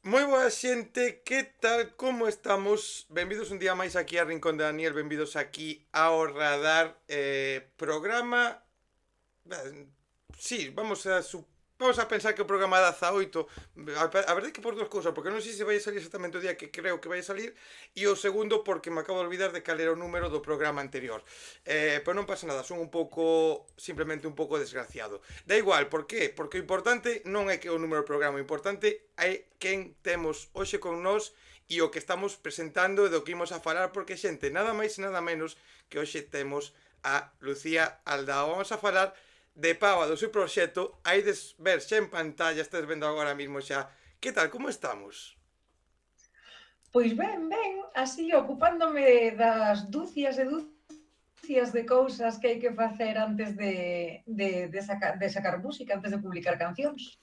Moi boa xente, que tal, como estamos? Benvidos un día máis aquí a Rincón de Daniel, benvidos aquí ao Radar programa. Sí, vamos a pensar que o programa da 18. A verdade que por dúas cousas, porque non sei se vai a salir exactamente o día que creo que vai a salir, e o segundo porque me acabo de olvidar de cal era o número do programa anterior. Pero non pasa nada, son un pouco, simplemente un pouco desgraciado. Da igual, por qué? Porque o importante non é que o número do programa, o importante é quen temos hoxe con nós e o que estamos presentando e do que imos a falar, porque xente, nada máis e nada menos que hoxe temos a Lucía Aldao. Vamos a falar de Pava do seu proxecto. Hai de ver xa en pantalla, estás vendo agora mismo xa. Que tal, como estamos? Pois ben, así ocupándome das dúcias e dúcias de cousas que hai que facer antes de sacar música, antes de publicar cancións.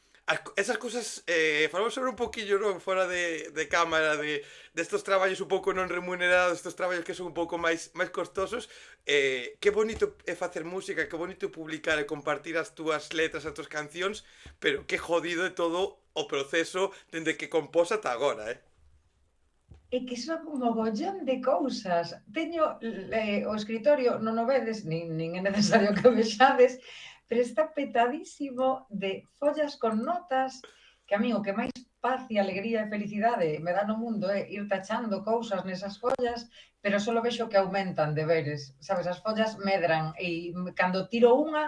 Esas cousas, falamos sobre un poquillo, non? Fora de cámara, de estos traballos un pouco non remunerados, estos traballos que son un pouco máis costosos. Que bonito é facer música, que bonito publicar e compartir as túas letras, as túas cancións, pero que jodido é todo o proceso dende que compós ata agora, eh? E que son un mogollón de cousas. Teño o escritorio, non o vedes, nin é necesario que o vexades, pero está petadísimo de follas con notas, que a mí o que máis paz e alegría e felicidade me dá no mundo é ir tachando cousas nesas follas, pero só vexo que aumentan deberes, sabes, as follas medran e cando tiro unha,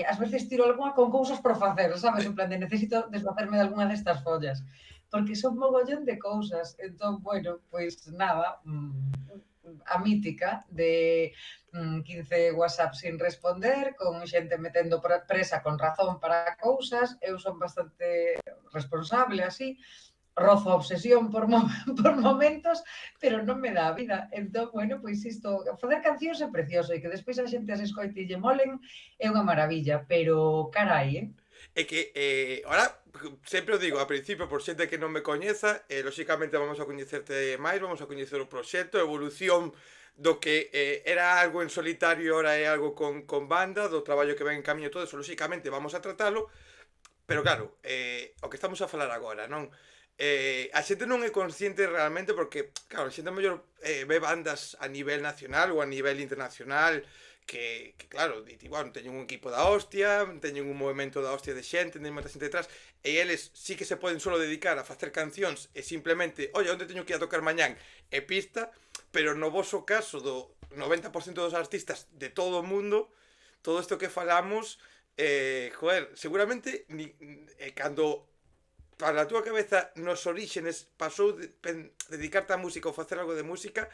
ás veces tiro algunha con cousas por facer, sabes, en plan de necesito desfacerme de algunha destas follas porque son mogollón de cousas. Entón, bueno, pois nada, a mítica de 15 WhatsApp sin responder, con xente metendo presa con razón para cousas, eu son bastante responsable así, rozo a obsesión por momentos, pero non me dá a vida. Entón, bueno, pois isto, facer cancións é precioso e que despois a xente as escoite e lle molen é unha maravilla, pero carai, É que, ahora, sempre o digo, a principio, por xente que non me coñeza, lóxicamente vamos a coñecerte máis, vamos a coñecer o proxecto, a evolución do que era algo en solitario, ahora é algo con banda, do traballo que ven en camiño, todo eso, lóxicamente vamos a tratalo, pero claro, o que estamos a falar agora, non? A xente non é consciente realmente porque, claro, a xente mellor ve bandas a nivel nacional ou a nivel internacional que claro, di, bueno, teñen un equipo da hostia, teñen un movimento da hostia de xente, teñen moita xente detrás, e eles sí que se poden solo dedicar a facer cancións e simplemente, oye, onde teño que ir a tocar mañán? E pista, pero no voso caso do 90% dos artistas de todo o mundo, todo isto que falamos, joder, seguramente cando para a túa cabeza nos orígenes pasou dedicarte á música ou facer algo de música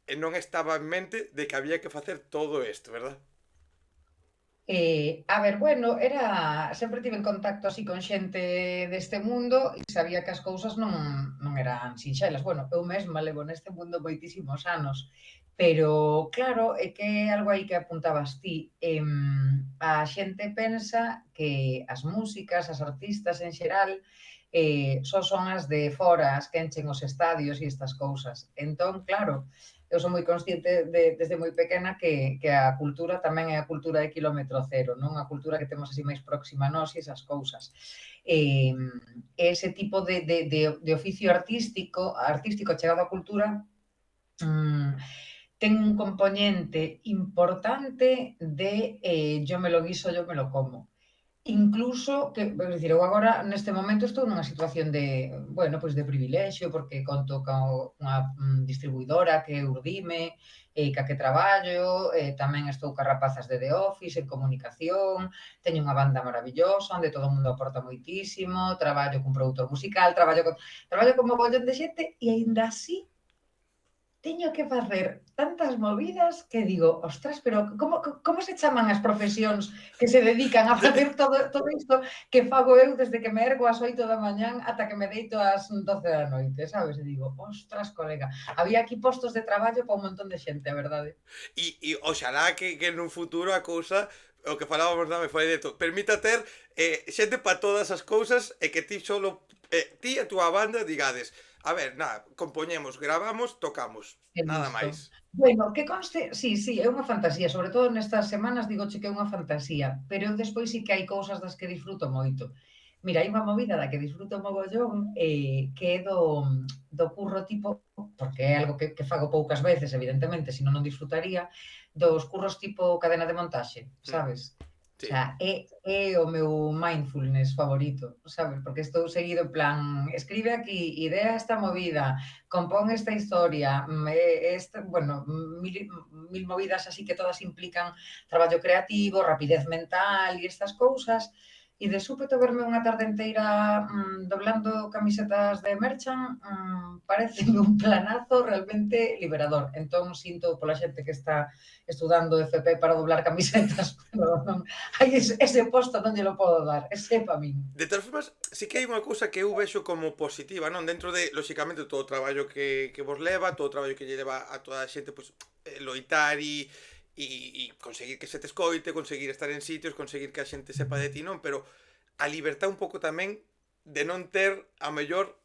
e non estaba en mente de que había que facer todo isto, verdad? A ver, bueno, era sempre tive en contacto así con xente deste mundo e sabía que as cousas non eran sinxelas. Bueno, eu mesma levo neste mundo moitísimos anos, pero claro, é que é algo aí que apuntabas ti. A xente pensa que as músicas, as artistas en xeral, só son as de fora, as que enchen os estadios e estas cousas. Entón, claro, eu son moi consciente desde moi pequena que a cultura tamén é a cultura de quilómetro cero, non a cultura que temos así máis próxima a nós e esas cousas. Eh, ese tipo de oficio artístico chegado á cultura, mm, ten un componente importante de yo me lo guiso, yo me lo como. Incluso que, é dicir, eu agora neste momento estou nunha situación de, bueno, pois de privilexio, porque conto ca unha distribuidora que é Urdime, ca que traballo, tamén estou ca rapazas de The Office en comunicación, teño unha banda maravillosa onde todo o mundo aporta moitísimo, traballo cun produtor musical, traballo con mogollón de xente e aínda así teño que facer tantas movidas que digo, ostras, pero como se chaman as profesións que se dedican a facer todo isto que fago eu desde que me ergo ás 8 da mañán ata que me deito ás 12 da noite, sabes? E digo, ostras, colega, había aquí postos de traballo para un montón de xente, a verdade. E oxalá que nun futuro a cousa o que falábamos na me foi de to, permita ter xente para todas as cousas e que ti solo ti e a túa banda digades, a ver, nada, compoñemos, gravamos, tocamos, E nada listo. máis. Bueno, que conste, sí, é unha fantasía, sobre todo nestas semanas digoche que é unha fantasía, pero eu despois sí que hai cousas das que disfruto moito. Mira, hai unha movida da que disfruto mogollón, que é do curro tipo, porque é algo que fago poucas veces, evidentemente, senón non disfrutaría, dos curros tipo cadena de montaxe, Mm, sabes? O sí. sea, é o meu mindfulness favorito, sabes? Porque estou seguido en plan, escribe aquí, idea esta movida, compón esta historia, esta, bueno, mil movidas así que todas implican traballo creativo, rapidez mental e estas cousas, e de súpeto verme unha tarde enteira doblando camisetas de Merchant, parece un planazo realmente liberador. Entón sinto pola xente que está estudando FP para doblar camisetas, pero non, hai ese posto non lle lo podo dar, ese é pa min. De todas formas, sí que hai unha cousa que eu vexo como positiva, non? Dentro de, lóxicamente, todo o traballo que vos leva, todo o traballo que lle leva a toda a xente, pois, loitar e conseguir que se te escoite, conseguir estar en sitios, conseguir que a xente sepa de ti, non? Pero a libertad un pouco tamén de non ter, a mellor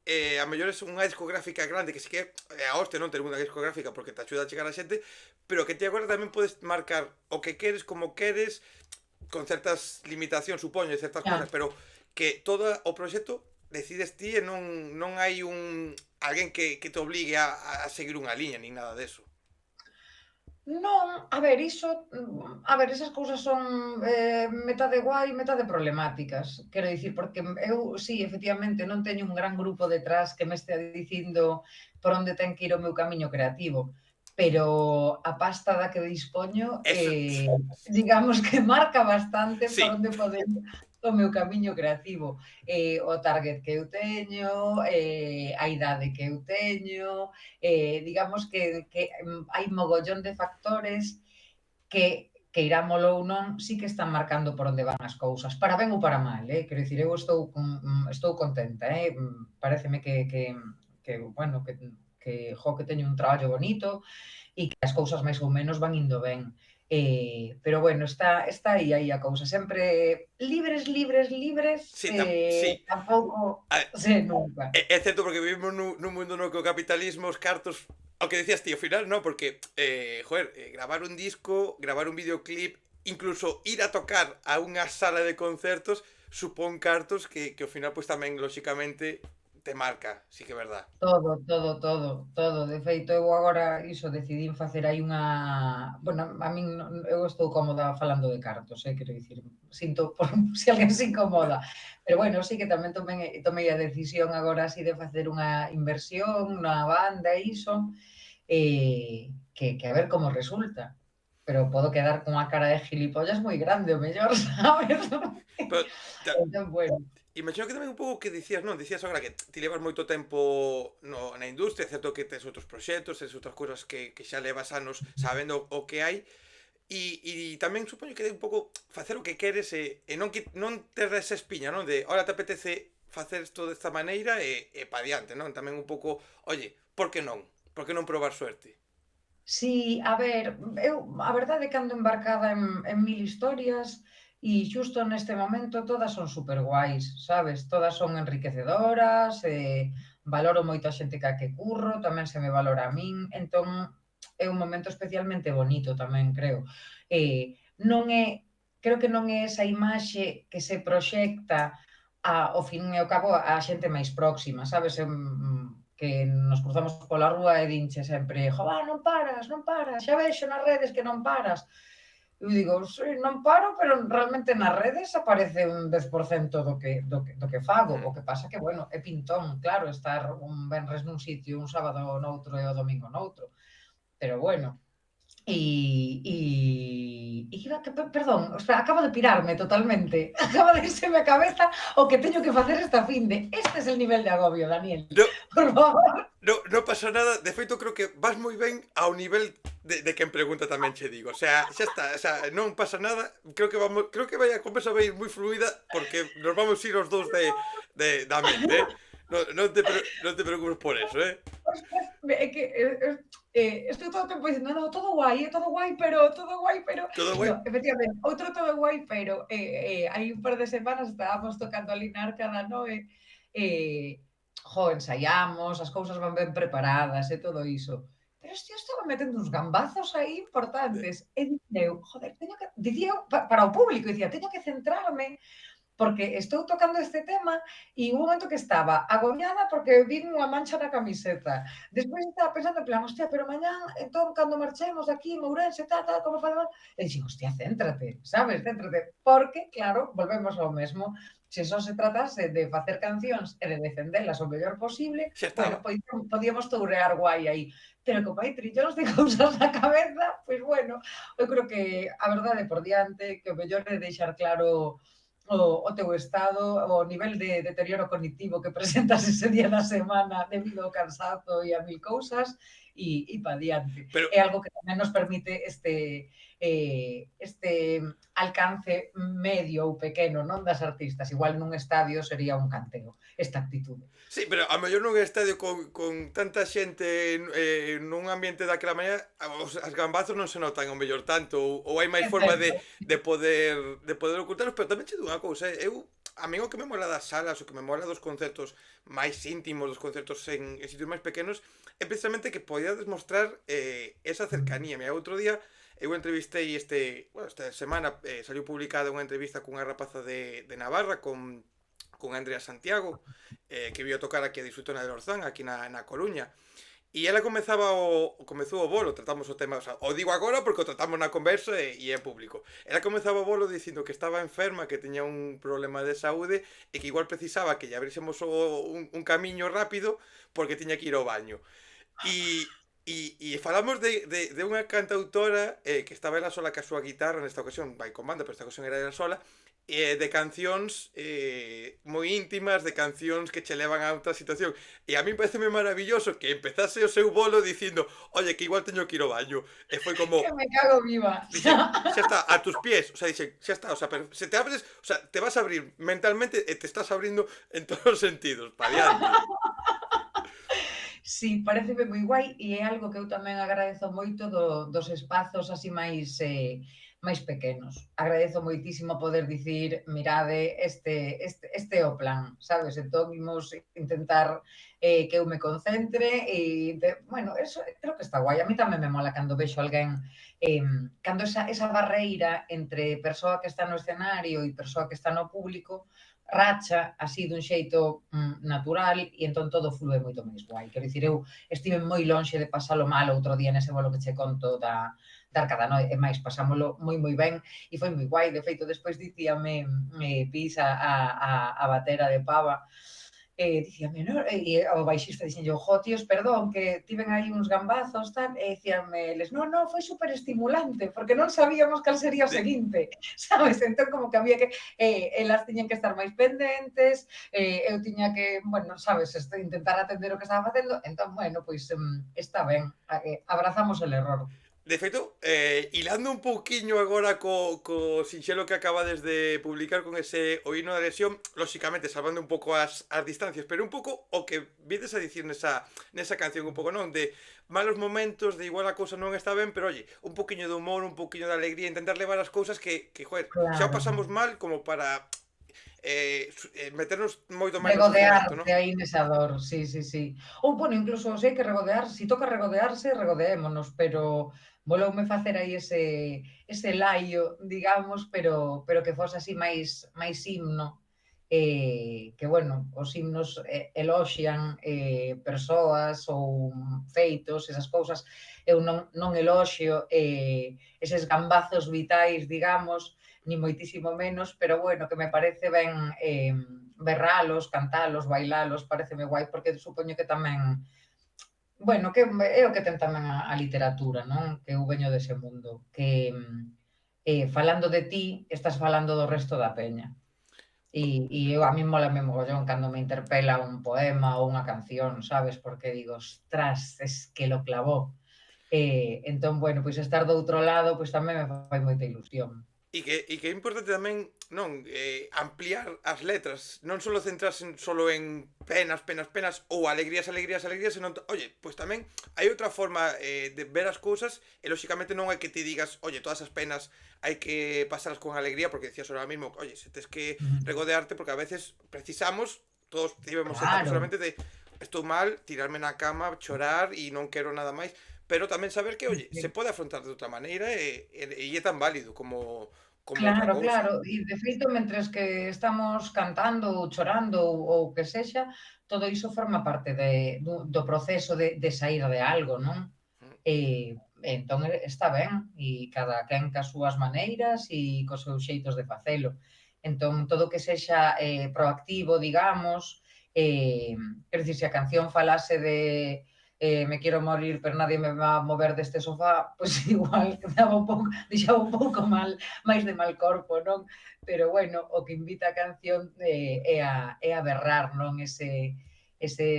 é unha discográfica grande, que sí que é a hostia non ter unha discográfica porque te axuda a chegar a xente, pero que ti agora tamén podes marcar o que queres, como queres, con certas limitacións, supoño, e certas Ya. cousas, pero que todo o proxecto decides ti e non hai alguén que te obligue a seguir unha liña, nin nada deso. Non, a ver, iso, a ver, esas cousas son metade guai, metade problemáticas. Quero dicir, porque eu, sí, efectivamente, non teño un gran grupo detrás que me estea dicindo por onde ten que ir o meu camiño creativo, pero a pasta da que dispoño, Eso, digamos que marca bastante por sí, onde pode ir o meu camiño creativo. O target que eu teño, a idade que eu teño, digamos que hai mogollón de factores que queirámolo ou non, sí que están marcando por onde van as cousas, para ben ou para mal, quero dicir, eu estou contenta, paréceme que bueno, que teño un traballo bonito e que as cousas máis ou menos van indo ben. Pero bueno, está aí a cousa, sempre libres, libres, libres, sí, sí. tampouco sei nunca. É certo porque vivimos nun mundo no que o capitalismo, os cartos, ao que decías ti, ao final, no, porque, joder, gravar un disco, gravar un videoclip, incluso ir a tocar a unha sala de concertos, supón cartos que ao final, pois tamén, lóxicamente, te marca, sí que é verdad. Todo, todo, todo, todo. De feito, eu agora iso decidín facer aí unha, bueno, a min eu estou cómoda falando de cartos, quero dicir, sinto por se alguén se incomoda. Pero bueno, sí que tamén tomei a decisión agora así de facer unha inversión na banda e iso, que a ver como resulta. Pero podo quedar cunha cara de gilipollas moi grande, o mellor, sabes? Pero, ta, Entón, bueno. imagino que tamén un pouco o que dicías, non? Dicías agora que ti levas moito tempo na industria, é certo que tes outros proxectos, tes outras cousas que xa levas anos sabendo o que hai, e tamén supoño que é un pouco facer o que queres e non ter esa espiña, non? De, ahora te apetece facer isto desta maneira e pa diante, non? Tamén un pouco, oye, por que non? Por que non probar suerte? Sí, a ver, eu a verdade é que ando embarcada en mil historias e xusto neste momento todas son superguais, sabes? Todas son enriquecedoras, valoro moito a xente ca que curro, tamén se me valora a min, entón é un momento especialmente bonito tamén, creo. Non é, creo que non é esa imaxe que se proxecta ao fin e ao cabo a xente máis próxima, sabes? Que nos cruzamos pola rúa e dinche sempre: "Jova, non paras, non paras, xa vexo nas redes que non paras". Eu digo: "Si, non paro, pero realmente nas redes aparece un 10% do que fago". Hmm. O que pasa que, bueno, é pintón, claro, estar un venres nun sitio, un sábado noutro e o domingo noutro. Pero bueno, que iba que perdón, espera, acabo de pirarme totalmente. Acaba de irseme a cabeza o que teño que facer esta finde. Este es el nivel de agobio, Daniel. No, Por favor. non pasa nada, de feito creo que vas moi ben ao nivel de quen pregunta tamén che digo, o sea, xa está, o sea, non pasa nada, creo que vai a conversa vai ir moi fluida porque nos vamos ir os dous da mente, non te preocupes por eso, Ostras, é que estou todo o tempo dicindo, no, todo guai, pero, todo no, guai. efectivamente, outro todo guai, pero hai un par de semanas estábamos tocando ali na Arca da Noe, ensaiamos, as cousas van ben preparadas e todo iso. Pero este estaba metendo uns gambazos aí importantes. E dicía eu, joder, teño que, dicía eu para o público, dicía, teño que centrarme porque estou tocando este tema e un momento que estaba agobiada porque vi unha mancha na camiseta. Despois estaba pensando en plan, hostia, pero mañán, entón, cando marchemos aquí, Mourense, como podemos... E dixen, hostia, céntrate, sabes, céntrate, porque, claro, volvemos ao mesmo. Se só se tratase de facer cancións e de defendelas o mellor posible, Xa bueno, estaba. pois podíamos tourear guai aí. Pero como hai trillones de cousas na cabeza, pois bueno, eu creo que a verdade por diante, que o mellor é deixar claro o teu estado, o nivel de deterioro cognitivo que presentas ese día da semana debido ao cansazo e a mil cousas e pa diante. Pero É algo que tamén nos permite este alcance medio ou pequeno, non, das artistas. Igual nun estadio sería un canteo esta actitude. sí, pero a mellor nun estadio con tanta xente nun ambiente daquela maneira, as gambazos non se notan ao mellor tanto, ou hai máis É forma certo. de poder ocultalos, pero tamén che digo unha cousa, a mí o que me mola das salas, o que me mola dos concertos máis íntimos, dos concertos en sitios máis pequenos, é precisamente que podíades mostrar esa cercanía. Mira, outro día eu entrevistei esta semana saliu publicada unha entrevista cunha rapaza de Navarra con Andrea Santiago, que vio tocar aquí a Disfrutona de Lorzán, aquí na Coruña. E ela comezou o bolo, tratamos o tema, o sea, o digo agora porque o tratamos na conversa e é público. Ela comezaba o bolo dicindo que estaba enferma, que tiña un problema de saúde e que igual precisaba que lle abrísemos un camiño rápido porque tiña que ir ao baño. E falamos de unha cantautora que estaba ela sola ca súa guitarra, nesta ocasión vai con banda, pero esta ocasión era ela sola, de cancións moi íntimas, de cancións que che levan a outra situación. E a mí pareceme maravilloso que empezase o seu bolo dicindo, oye, que igual teño que ir ao baño. E foi Que como, me cago viva. dixen, xa está, a tus pies, o sea, dixen, xa está, o sea, pero se te abres, o sea, te vas a abrir mentalmente e te estás abrindo en todos os sentidos, pa diante. Sí, pareceme moi guai e é algo que eu tamén agradezo moito dos espazos así máis pequenos. Agradezo moitísimo poder dicir, mirade, este é o plan, sabes? Entón, imos intentar que eu me concentre bueno, eso creo que está guai. A mí tamén me mola cando vexo alguén, cando esa barreira entre persoa que está no escenario e persoa que está no público racha así dun xeito natural e entón todo flúe moito máis guai. Quero dicir, eu estive moi lonxe de pasalo mal outro día nese bolo que che conto da Arcada Noite, e máis pasámolo moi ben e foi moi guai. De feito, despois dicíame Pisa a batera de Pava, dicíame, no? E o baixista dixenlle, jo, tíos, perdón, que tiven aí uns gambazos, tal, e dicíame eles, no, foi super estimulante, porque non sabíamos cal sería o De- seguinte, sabes? Entón, como que había que, elas tiñan que estar máis pendentes, eu tiña que, bueno, sabes, intentar atender o que estaba facendo, entón, bueno, pois está ben, abrazamos el error. De feito, hilando un pouquiño agora co sinxelo que acabades de publicar con ese O himno da lesión, lóxicamente salvando un pouco as distancias, pero un pouco o que vides a dicir nesa canción, un pouco, non? De malos momentos, de igual a cousa non está ben, pero oye, un pouquiño de humor, un pouquiño de alegría, intentar levar as cousas que joder, xa o Claro. pasamos mal como para meternos moito máis no sufrimento, non? Regodearte aí nesa dor, sí, sí, sí. Ou, bueno, incluso se hai que regodear, si toca regodearse, regodeémonos, pero voloume facer aí ese laio, digamos, pero que fose así máis himno, que, bueno, os himnos eloxian persoas ou feitos, esas cousas. Eu non eloxio eses gambazos vitais, digamos, ni moitísimo menos, pero bueno, que me parece ben berralos, cantalos, bailalos, pareceme guai, porque supoño que tamén, bueno, que é o que ten tamén a literatura, non? Que eu veño dese mundo, que falando de ti, estás falando do resto da peña. E eu a mí mólame mogollón cando me interpela un poema ou unha canción, sabes? Porque digo, ostras, es que lo clavó. Entón, bueno, pois estar do outro lado, pois tamén me fai moita ilusión. E que é importante tamén, non, ampliar as letras, non só centrarse solo en penas ou alegrías, senón, oye, pois tamén hai outra forma de ver as cousas e lóxicamente non hai que ti digas, oye, todas as penas hai que pasalas con alegría, porque decías ahora mismo, oye, se tes que regodearte porque a veces precisamos, todos tivemos etapas Claro. solamente de estou mal, tirarme na cama, chorar e non quero nada máis, pero tamén saber que, Sí, oye, sí. se pode afrontar de outra maneira e é tan válido como outra Claro, cousa. claro. E, de feito, mentres que estamos cantando ou chorando ou o que sexa, todo iso forma parte do proceso de saír de algo, non? Mm. Entón está ben, e cada quen cas súas maneiras e cos seus xeitos de facelo. Entón, todo o que sexa proactivo, digamos, quero dicir, se a canción falase de me quiero morir, pero nadie me va a mover deste sofá, pois igual quedaba un pouco, deixaba un pouco mal, máis de mal corpo, non? Pero bueno, o que invita a canción é a berrar, non? Ese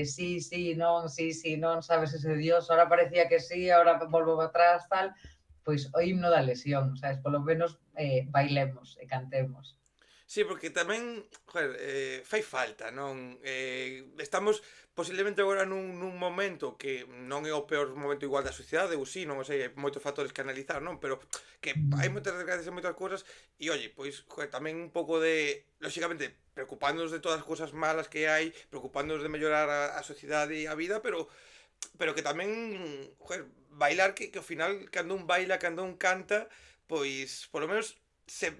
sí, sí, non, sí, sí, non, sabes, ese Dios, ahora parecía que sí, ahora volvo para atrás, tal, pois o himno da lesión, sabes, polo menos bailemos e cantemos. Sí, porque tamén, joder, fai falta, non? Estamos posiblemente agora nun momento que non é o peor momento igual da sociedade, ou sí, non o sei, hai moitos factores que analizar, non? Pero que hai moitas desgracias e moitas cousas e, oye, pois, joder, tamén un pouco de, lóxicamente, preocupándonos de todas as cousas malas que hai, preocupándonos de mellorar a sociedade e a vida, pero que tamén, joder, bailar que ao final, cando un baila, cando un canta, pois, polo menos,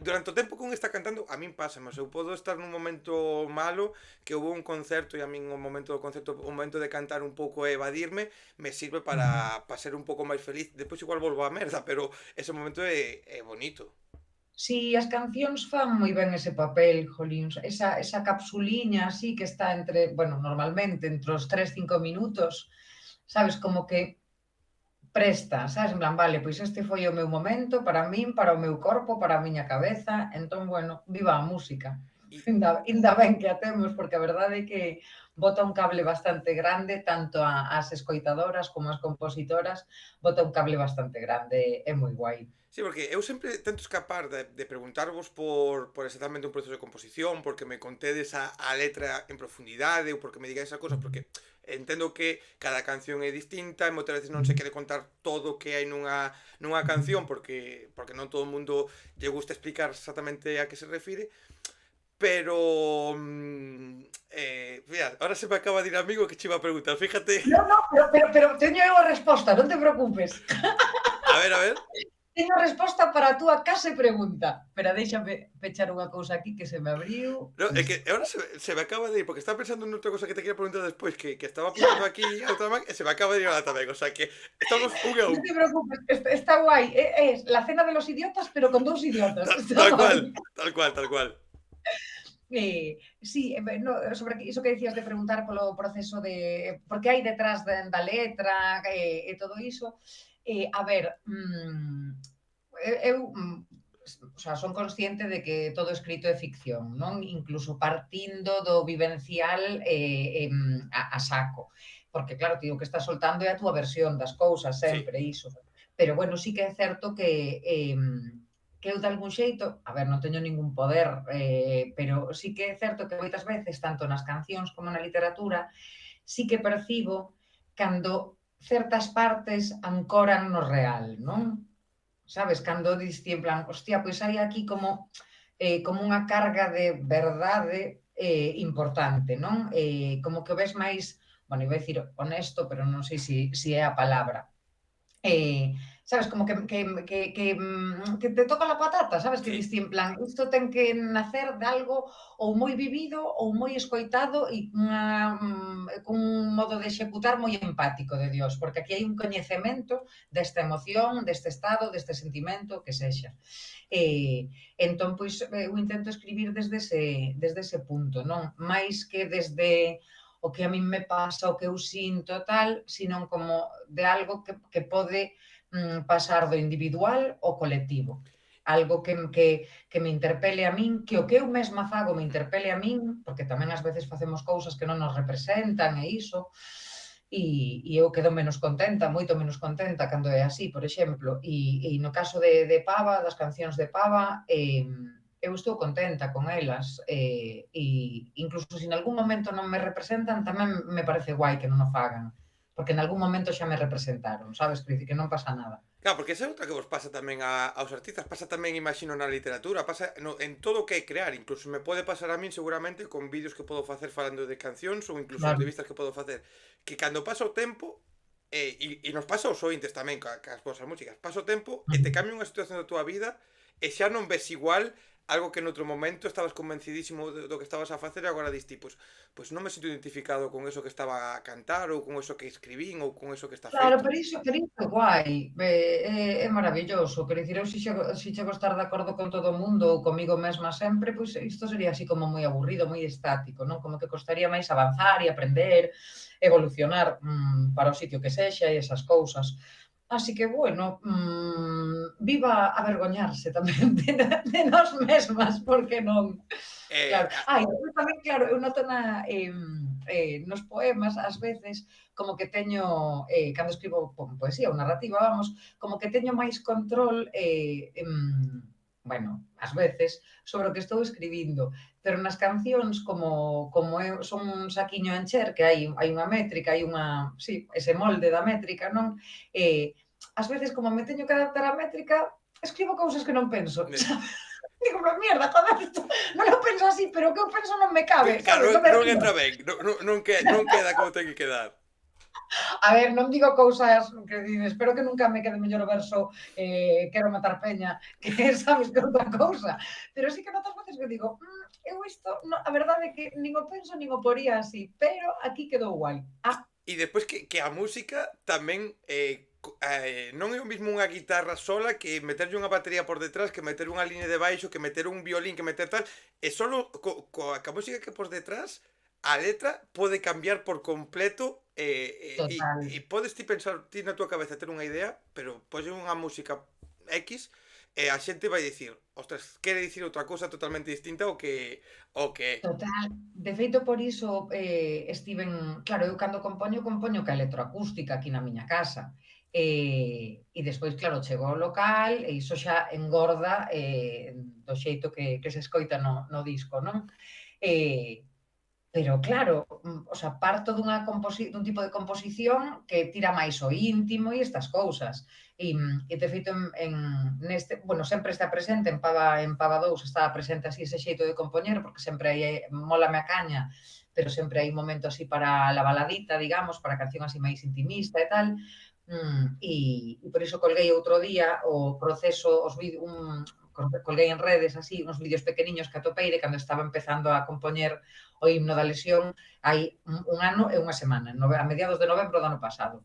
durante o tempo que un está cantando, a min pasa, mas eu podo estar nun momento malo, que houve un concerto e a min o momento do concerto, o momento de cantar un pouco e evadirme, me sirve para ser un pouco máis feliz. Depois igual volvo á merda, pero ese momento é bonito. Si, as cancións fan moi ben ese papel, jolíns, esa capsuliña así que está entre, bueno, normalmente entre os 3 5 minutos, sabes, como que presta, sabes, en plan, vale, pois este foi o meu momento para min, para o meu corpo, para a miña cabeza, entón, bueno, viva a música. E, Inda ben que a temos, porque a verdade é que bota un cable bastante grande, tanto ás escoitadoras como ás compositoras, bota un cable bastante grande, é moi guai. sí, porque eu sempre tento escapar de preguntarvos por exactamente un proceso de composición, porque me contedes a letra en profundidade ou porque me digáis esa cosa, porque entendo que cada canción é distinta e moitas veces non se quere contar todo o que hai nunha canción porque non todo o mundo lle gusta explicar exactamente a que se refire, pero mira, ahora se me acaba de ir amigo que che iba a preguntar, fíjate. No, no, pero teño eu a resposta, non te preocupes. A ver. Teño a resposta para a túa case pregunta. Pero déixame pechar unha cousa aquí que se me abriu. No, é que ahora se me acaba de ir, porque estaba pensando en outra cosa que te quería preguntar despois, que estaba apuntando aquí a outra man, e se me acaba de ir ahora tamén, o sea que estamos un a Non un. te preocupes, que está guai. Es la cena de los idiotas, pero con dous idiotas. Está Tal guai. cual, tal cual, tal cual. Sí, no, sobre iso que dicías de preguntar polo proceso de por que hai detrás da letra e todo iso. A ver, eu, o sea, son consciente de que todo escrito é ficción, non? Incluso partindo do vivencial a saco. Porque, claro, tío, o que estás soltando é a túa versión das cousas, Sí. sempre iso. Pero, bueno, sí que é certo que eu de algún xeito, a ver, non teño ningún poder, pero sí que é certo que moitas veces, tanto nas cancións como na literatura, sí que percibo cando certas partes ancoran no real, non? Sabes, cando dis ti en plan, hostia, pois hai aquí como unha carga de verdade importante, non? Como que o ves máis, bueno, iba a dicir honesto, pero non sei se é a palabra. Eh, sabes, como que te toca la patata, sabes, que Sí. diste en plan, isto ten que nacer de algo ou moi vivido ou moi escoitado e cun modo de executar moi empático de Dios, porque aquí hai un coñecemento desta emoción, deste estado, deste sentimento, que sexa. Entón, pois, eu intento escribir desde ese punto, non? Mais que desde o que a min me pasa, o que eu sinto, tal, senón como de algo que pode pasar do individual ao colectivo. Algo que me interpele a min, que o que eu mesma fago me interpele a min, porque tamén ás veces facemos cousas que non nos representan e iso, e eu quedo menos contenta, moito menos contenta cando é así, por exemplo. E no caso de Pava, das cancións de Pava, eu estou contenta con elas, e incluso se en algún momento non me representan, tamén me parece guai que non o fagan, porque en algún momento xa me representaron, sabes? Que dicir que non pasa nada. Claro, porque esa é outra que vos pasa tamén aos artistas, pasa tamén, imagino, na literatura, pasa en todo o que é crear, incluso me pode pasar a min seguramente con vídeos que podo facer falando de cancións ou incluso Claro. entrevistas que podo facer, que cando pasa o tempo, e nos pasa aos ointes tamén cas vosas músicas, pasa o tempo e te cambia unha situación da túa vida e xa non ves igual algo que noutro momento estabas convencidísimo do que estabas a facer e agora diste, pois non me sinto identificado con eso que estaba a cantar ou con eso que escribín ou con eso que está Claro, feito. pero iso é guai, é maravilloso, quero dicir, eu se chego a estar de acordo con todo o mundo ou comigo mesma sempre, pois isto sería así como moi aburrido, moi estático, non? Como que costaría máis avanzar e aprender, evolucionar para o sitio que sexa e esas cousas. Así que, bueno, viva avergoñarse tamén de nós mesmas, porque non? Eh, Claro. E despois tamén, claro, eu noto nos poemas, ás veces, como que teño, cando escribo poesía ou narrativa, vamos, como que teño máis control, bueno, ás veces, sobre o que estou escribindo, pero nas cancións, como eu son un saquiño a encher, que hai unha métrica, hai unha, sí, ese molde da métrica, non? Ás veces, como me teño que adaptar á métrica, escribo cousas que non penso, eh, sabes? Digo, pero mierda, joder, isto non lo penso así, pero o que eu penso non me cabe, claro, sabes? Non me non río. entra ben, non queda como ten que quedar. A ver, non digo cousas que dicen, espero que nunca me quede mellor o verso quero matar peña, que sabes que é outra cousa. Pero sí que notas veces que digo, eu isto, no, a verdade é que nin o penso nin o poría así, pero aquí quedou guai. E despois que a música tamén non é o mismo unha guitarra sola que meterlle unha batería por detrás, que meter unha liña de baixo, que meter un violín, que meter tal, e solo coa música que por detrás, a letra pode cambiar por completo Total. e podes ti pensar ti na túa cabeza ter unha idea, pero podes unha música X e a xente vai dicir, ostras, quere dicir outra cousa totalmente distinta ao que é. Total. De feito, por iso estiven, claro, eu cando compoño ca electroacústica aquí na miña casa. E despois, claro, chego ao local e iso xa engorda do xeito que se escoita no disco, non? Eh, Pero claro, o sea, parto dun tipo de composición que tira máis o íntimo e estas cousas. E de feito, neste, bueno, sempre está presente, en Pava 2 está presente así ese xeito de compoñer, porque sempre hai, mólame a caña, pero sempre hai un momento así para la baladita, digamos, para a canción así máis intimista e tal. E por iso colguei outro día o proceso, colguei en redes así uns vídeos pequeniños que atopei de cando estaba empezando a compoñer o himno da lesión hai un ano e unha semana, a mediados de novembro do ano pasado.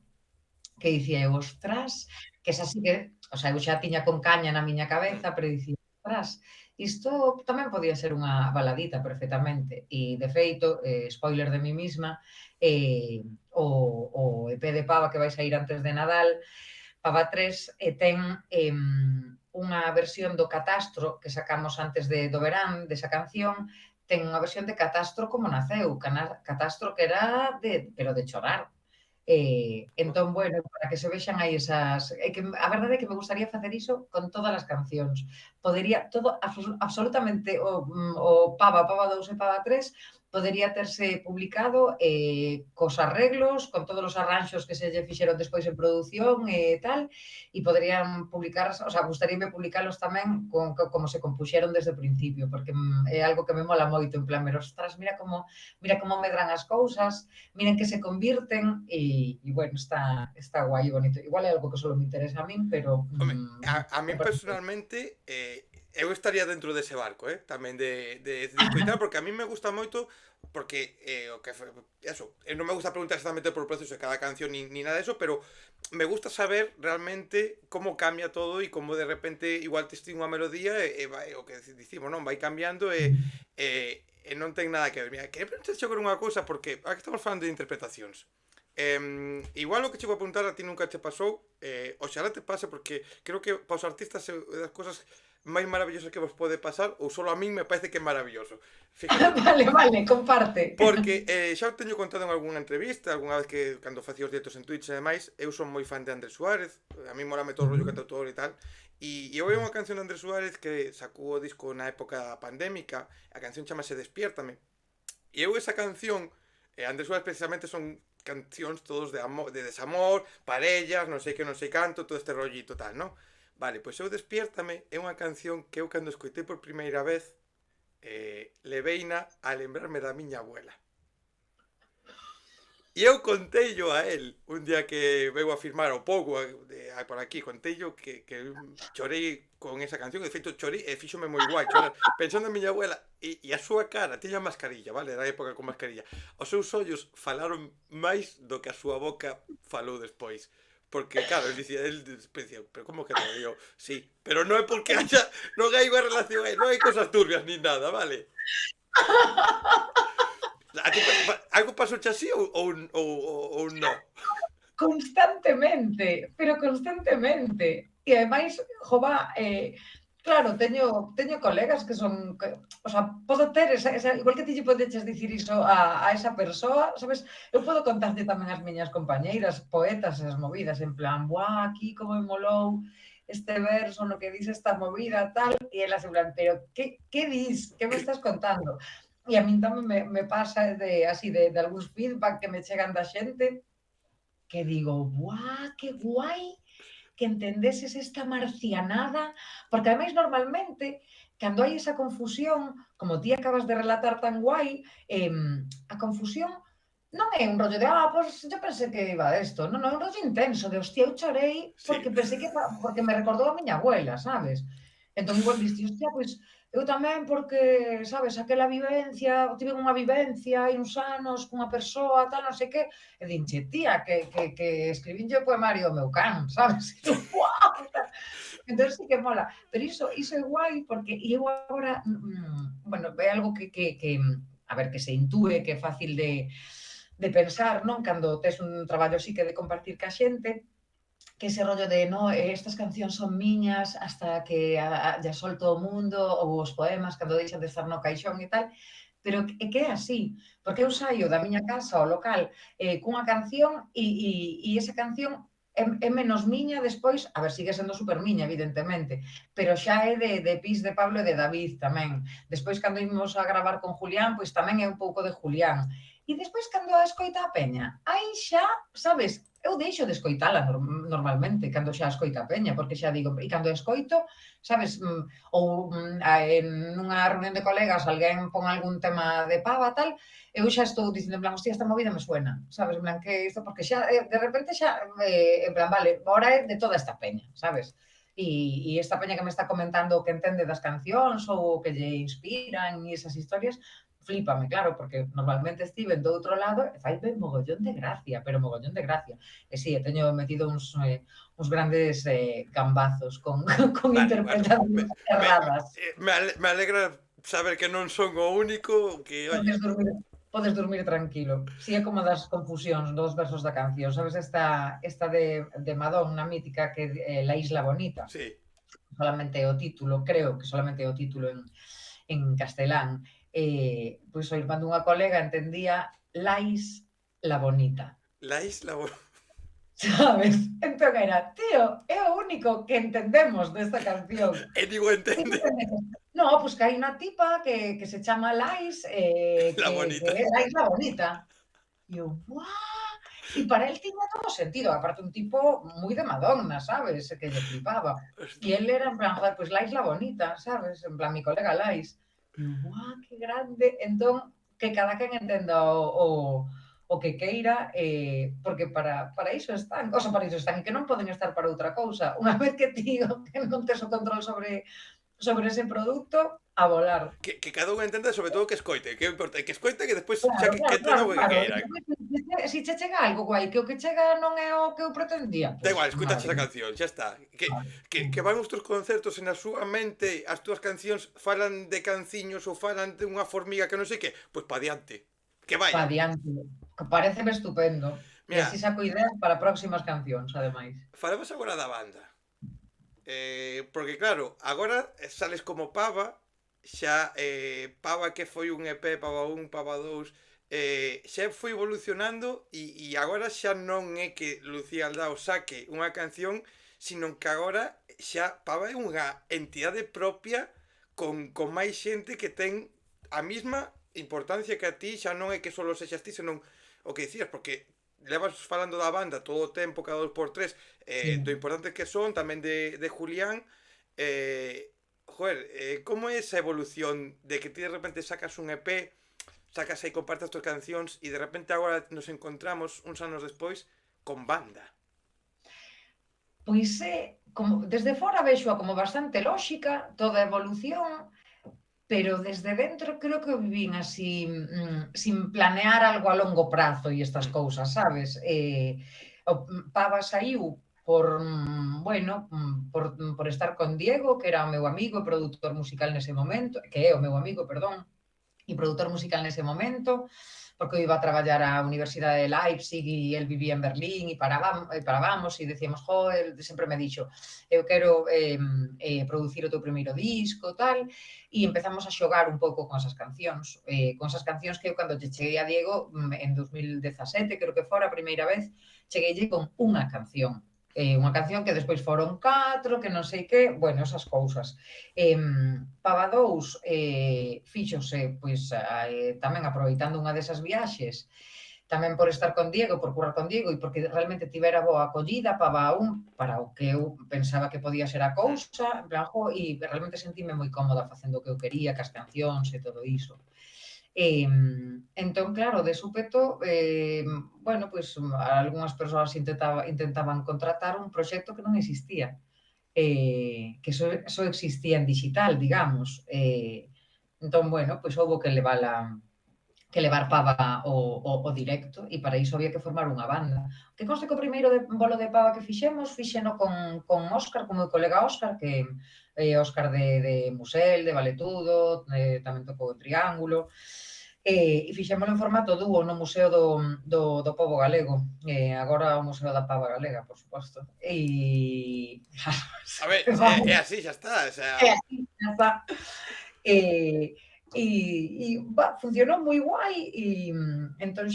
Que dicía eu, ostras, que esa sí que, o sea, eu xa tiña con caña na miña Mm. cabeza, pero dicía, ostras, isto tamén podía ser unha baladita perfectamente. E, de feito, spoiler de mí misma, o EP de Pava que vai sair antes de Nadal, Pava 3, ten unha versión do Catastro que sacamos antes do verán, desa canción, ten unha versión de Catastro como naceu, Catastro que era pero de chorar. Entón, bueno, para que se vexan aí esas... É que a verdade é que me gustaría facer iso con todas as cancións. Podería, todo, absolutamente, Pava 2 e Pava 3, podería terse publicado cos arreglos, con todos os arranxos que se lle fixeron despois en produción e tal, e poderían publicar, o sea, gustaríame publicalos tamén como se compuxeron desde o principio, porque é algo que me mola moito, en plan, pero, ostras, mira como medran as cousas, miren que se convirten e bueno, está guai e bonito. Igual é algo que solo me interesa a min, pero Home, a min personalmente eu estaría dentro dese barco, tamén de escoitar, porque a min me gusta moito porque o que eso, non me gusta preguntar exactamente por o proceso de cada canción ni nada de eso, pero me gusta saber realmente como cambia todo e como de repente igual te estima unha melodía e vai, o que dicimos, non, vai cambiando e non ten nada que ver. Mira, quería preguntar sobre unha cousa porque aquí estamos falando de interpretacións. Igual o que che vou apuntar a ti nunca te pasou, oxalá te pase porque creo que para os artistas é das cosas máis maravillosas que vos pode pasar ou solo a min me parece que é maravilloso. Fíjate, vale, comparte. porque xa o teño contado en algunha entrevista, algunha vez que cando facía os directos en Twitch e demais, eu son moi fan de Andrés Suárez, a mí molame todo o rollo cantautor e tal, e eu hai unha canción de Andrés Suárez que sacou o disco na época pandémica, a canción chamase Despiértame, e eu esa canción, Andrés Suárez precisamente son cancións todos de amor, de desamor, parellas, non sei que non sei canto, todo este rollito tal, non? Vale, pois eu Despiértame é unha canción que eu cando escoitei por primeira vez leveina a lembrarme da miña abuela. E eu conteillo a él un día que veu a firmar o pouco por aquí, conteillo que chorei con esa canción, de feito chorei e fíxome moi guai chorar, pensando en miña abuela e a súa cara, tiña mascarilla, vale, da época con mascarilla, os seus ollos falaron máis do que a súa boca falou despois. Porque, claro, él decía, pero ¿cómo que no? E eu, sí, pero non é porque haya, non hai unha relación aí, non hai cosas turbias ni nada, vale? A ti algo pasou así ou non? Constantemente, pero constantemente. E ademais, jova, claro, teño colegas que son, que, o sea, podo ter igual que ti lle podeches dicir iso a esa persoa, sabes? Eu podo contarte tamén as miñas compañeiras, poetas, as movidas, en plan, buah, aquí como me molou este verso, no que dice esta movida, tal, e elas en plan, pero que dis? Que me estás contando? E a min tamén me pasa así, de algúns feedback que me chegan da xente, que digo, ¡buah, qué guai que entendeses esta marcianada! Porque ademais normalmente, cando hai esa confusión, como ti acabas de relatar tan guai, a confusión non é un rollo de, pois yo pensei que iba a isto. Non, non, é un rollo intenso de, hostia, eu chorei Sí, porque pensei porque me recordou a miña abuela, sabes? Entón igual diste, hostia, pois eu tamén porque, sabes, aquela vivencia, tive unha vivencia hai uns anos cunha persoa, tal, non sei que, e dinche, tía, que escribinlle o poemario ao meu can, sabes? E eu, guau! Entón sí que mola. Pero iso é guai porque e eu agora, bueno, é algo a ver, que se intúe, que é fácil de pensar, non? Cando tes un traballo así que de compartir ca xente, que ese rollo de, no, estas cancións son miñas hasta que ya solto o mundo, ou os poemas cando deixan de estar no caixón e tal, pero é que é así, porque eu saio da miña casa ao local cunha canción e esa canción é menos miña despois, a ver, sigue sendo super miña, evidentemente, pero xa é de Pis, de Pablo e de David tamén. Despois, cando imos a gravar con Julián, pois tamén é un pouco de Julián. E despois, cando a escoita a peña, aí xa, sabes, eu deixo de escoitala normalmente, cando xa escoita a peña, porque xa digo, e cando escoito, sabes, ou en nunha reunión de colegas alguén pon algún tema de pava, tal, eu xa estou dicindo, en plan, hostia, esta movida me suena, sabes, en plan, que isto, porque xa, de repente xa, en plan, vale, ahora é de toda esta peña, sabes? E esta peña que me está comentando o que entende das cancións ou que lle inspiran e esas historias, flípame, claro, porque normalmente estiven do outro lado e fai ben mogollón de gracia, pero mogollón de gracia. E si, teño metido uns grandes gambazos con, con vale, bueno, interpretacións erradas. me alegra saber que non son o único, que, oye, Podes dormir, podes dormir tranquilo. Si é como das confusións dos versos da canción. Sabes esta de Madonna mítica que é La Isla Bonita? sí, Solamente o título, creo que solamente o título en castelán. Pois o irmán dunha colega entendía Lais la Bonita. la isla, Sabes? Entón era, tío, é o único que entendemos desta canción. e digo, Que entende, entendemos? No, pois que hai unha tipa que se chama Lais, la que bonita. é Lais la Bonita. E eu, ¡buah! E para el tiña todo sentido, aparte un tipo moi de Madonna, sabes? Que lle flipaba. E el era en plan, joder, pois Lais la Bonita, sabes? En plan, mi colega Lais. E eu, ¡buah, que grande! Entón, que cada quen entenda o que queira, porque para iso están, o sea, para iso están, e que non poden estar para outra cousa. Unha vez que ti que non tes o control sobre ese produto, a volar. Que cada un entenda, sobre todo que escoite, que importa, que escoite que despois xa Claro, que claro, entenda claro, o que claro. E queiran. despois, se che chega algo guai, que o que chega non é o que eu pretendía, Da pois igual, escoitaches a maravilloso. canción, xa está. Claro. Que van os teus concertos e na súa mente as túas cancións falan de canciños ou falan de unha formiga que non sei que, pois pa diante. Que Pa vayan. diante. Que paréceme estupendo. E así Mira, saco ideas para próximas cancións, ademais. falamos agora da banda. Porque claro, agora sales como Pava, xa Pava que foi un EP, Pava 1, Pava 2, xa foi evolucionando e agora xa non é que Lucía Aldao saque unha canción, sino que agora xa Pava é unha entidade propia con máis xente que ten a mesma importancia que a ti, xa non é que solo sexas ti, senón o que dicías, porque levas falando da banda todo o tempo, cada 2 por 3, do Sí. importante que son, tamén de Julián, joder, como é esa evolución de que ti de repente sacas un EP, sacas aí, compartes as túas cancións e de repente agora nos encontramos uns anos despois con banda. Pois como, desde fora vexoa como bastante lóxica toda a evolución, pero desde dentro creo que o vivín así, sin planear algo a longo prazo e estas Mm. cousas, sabes? Pava saiu por, bueno, por estar con Diego, que era o meu amigo e produtor musical nese momento, que é o meu amigo, perdón, e produtor musical nese momento, porque eu iba a traballar á Universidade de Leipzig e el vivía en Berlín e parábamos e decíamos, el sempre me dixo, eu quero producir o teu primeiro disco, tal, e empezamos a xogar un pouco con esas cancións que eu cando cheguei a Diego en 2017, creo que fora a primeira vez, chegueille con unha canción que despois foron 4, que non sei que, bueno, esas cousas. Pava 2 fíxose, pois, tamén aproveitando unha desas viaxes, tamén por estar con Diego, por currar con Diego e porque realmente tivera boa acollida, Pava 1, para o que eu pensaba que podía ser a Mm. cousa, en plan, e realmente sentime moi cómoda facendo o que eu quería, cas cancións e todo iso. Entón, claro, de súpeto, bueno, pois algunhas persoas intentaban contratar un proxecto que non existía, que só existía en digital, digamos. Entón, bueno, pois houbo que levar pava ao directo e para iso había que formar unha banda. Que conste que o primeiro bolo de pava que fixeno con Óscar, con o meu colega Óscar, que Óscar de Musel, de Valetudo, tamén tocou en Triángulo, e fixémolo en formato dúo no Museo do Pobo Galego, agora o Museo da Pava Galega, por suposto. A ver, Vamos, é así, xa está, o sea... é así, xa está. E, funcionou moi guai entón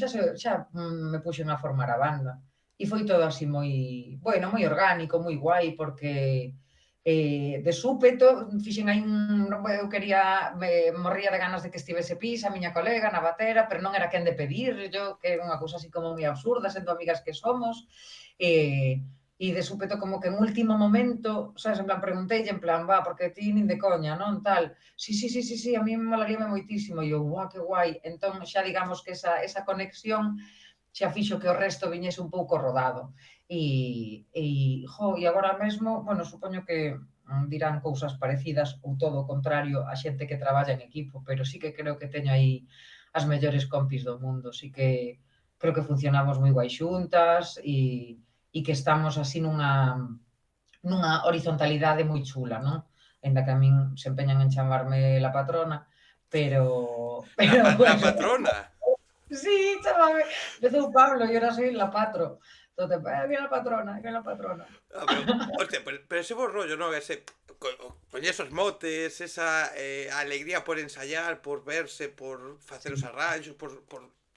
me puxen a formar a banda e foi todo así moi, bueno, moi orgánico, moi guai porque de súpeto fixen aí eu quería, me morría de ganas de que estivese Pisa, a miña colega, na batera, pero non era quen de pedir, yo, que é unha cousa así como moi absurda, sendo amigas que somos, e de súpeto como que en último momento, sabes, en plan, pregunteille, en plan, porque ti nin de coña, non, tal, sí, a mí me molaríame moitísimo, e eu, que guai, entón xa digamos que esa conexión xa fixo que o resto viñese un pouco rodado, e agora mesmo, bueno, supoño que dirán cousas parecidas ou todo o contrario a xente que traballa en equipo, pero sí que creo que teño aí as mellores compis do mundo, sí que creo que funcionamos moi guai xuntas e que estamos así nunha horizontalidade moi chula, non? Ainda que a min se empeñan en chamarme la patrona, pero La bueno, patrona. sí, chámame, empezou Pablo e ahora soy la patro. Entonces, viene la patrona, viene la patrona. Ah, hostia, pero ese bo rollo, ¿no? Ese, con esos motes, esa alegría por ensayar, por verse, por facer os Sí. arranxos, por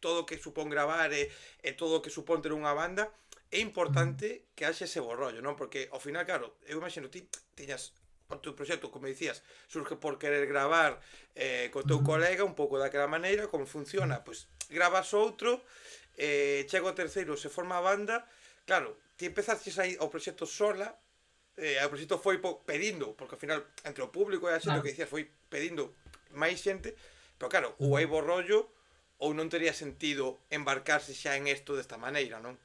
todo o que supón gravar e todo o que supón ter unha banda, é Mm. importante que haxe ese bo rollo, non? Porque ao final, claro, eu imagino ti tiñas o teu proxecto, como dicías, surge por querer gravar co teu Mm. colega un pouco daquela maneira, como funciona, pois gravas outro, chega o terceiro, se forma a banda, claro, ti empezaste aí ao proxecto sola, o proxecto foi pedindo, porque ao final, entre o público e a xente, o Claro. que dicías foi pedindo máis xente, pero claro, ou hai Mm. bo rollo, ou non tería sentido embarcarse xa en isto desta maneira, non?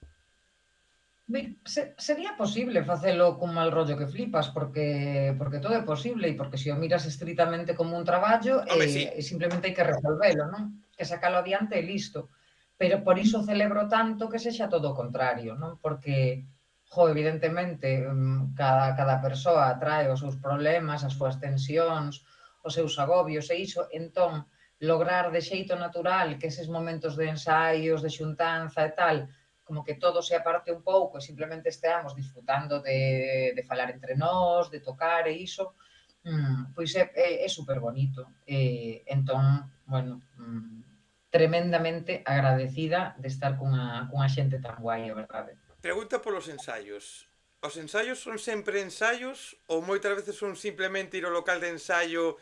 Sería posible facelo cun mal rollo que flipas, porque todo é posible e porque se o miras estritamente como un traballo, Home, sí. simplemente hai que resolvelo, non? Que sacalo adiante e listo. Pero por iso celebro tanto que sexa todo o contrario, non? Porque, evidentemente, cada persoa trae os seus problemas, as súas tensións, os seus agobios e iso, entón, lograr de xeito natural que eses momentos de ensaios, de xuntanza e tal, como que todo se aparte un pouco e simplemente esteamos disfrutando de falar entre nós, de tocar e iso, pois é super bonito. Entón, bueno, tremendamente agradecida de estar cunha xente tan guai, a verdade. Pregunta polos ensaios. Os ensaios son sempre ensaios ou moitas veces son simplemente ir ao local de ensaio,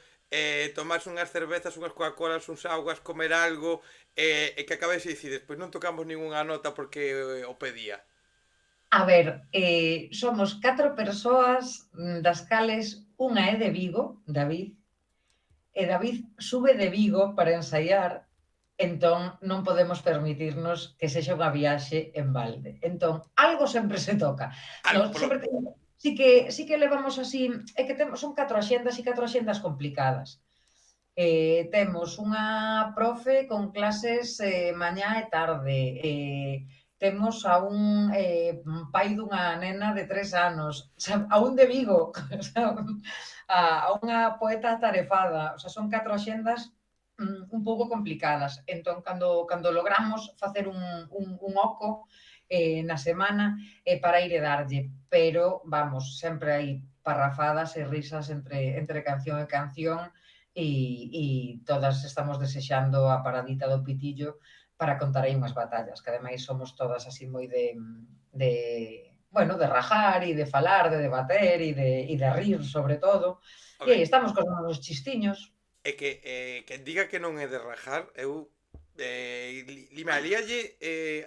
tomarse unhas cervezas, unhas Coca-Colas, uns augas, comer algo e que acabes e decides, pois non tocamos ningunha nota porque o pedía. A ver, somos 4 persoas, das cales unha é de Vigo, David, e David sube de Vigo para ensaiar Entón, non podemos permitirnos que sexa unha viaxe en balde. Entón, algo sempre se toca. Algo, Nos polo... sempre sí que levamos así, é que temos son 4 axendas e 4 axendas complicadas. Temos unha profe con clases mañá e tarde, temos a un pai dunha nena de 3 anos, a un de Vigo, a unha poeta atarefada, o sea, son 4 axendas un pouco complicadas. Entón, cando logramos facer un oco na semana para ir e darlle, pero vamos, sempre hai parrafadas e risas entre canción e canción, todas estamos desexando a paradita do pitillo para contar aí unhas batallas, que ademais somos todas así moi de bueno, de rajar e de falar, de debater e de rir sobre todo. E aí Home, estamos con os chistiños. é que quen diga que non é de rajar, eu limaríalle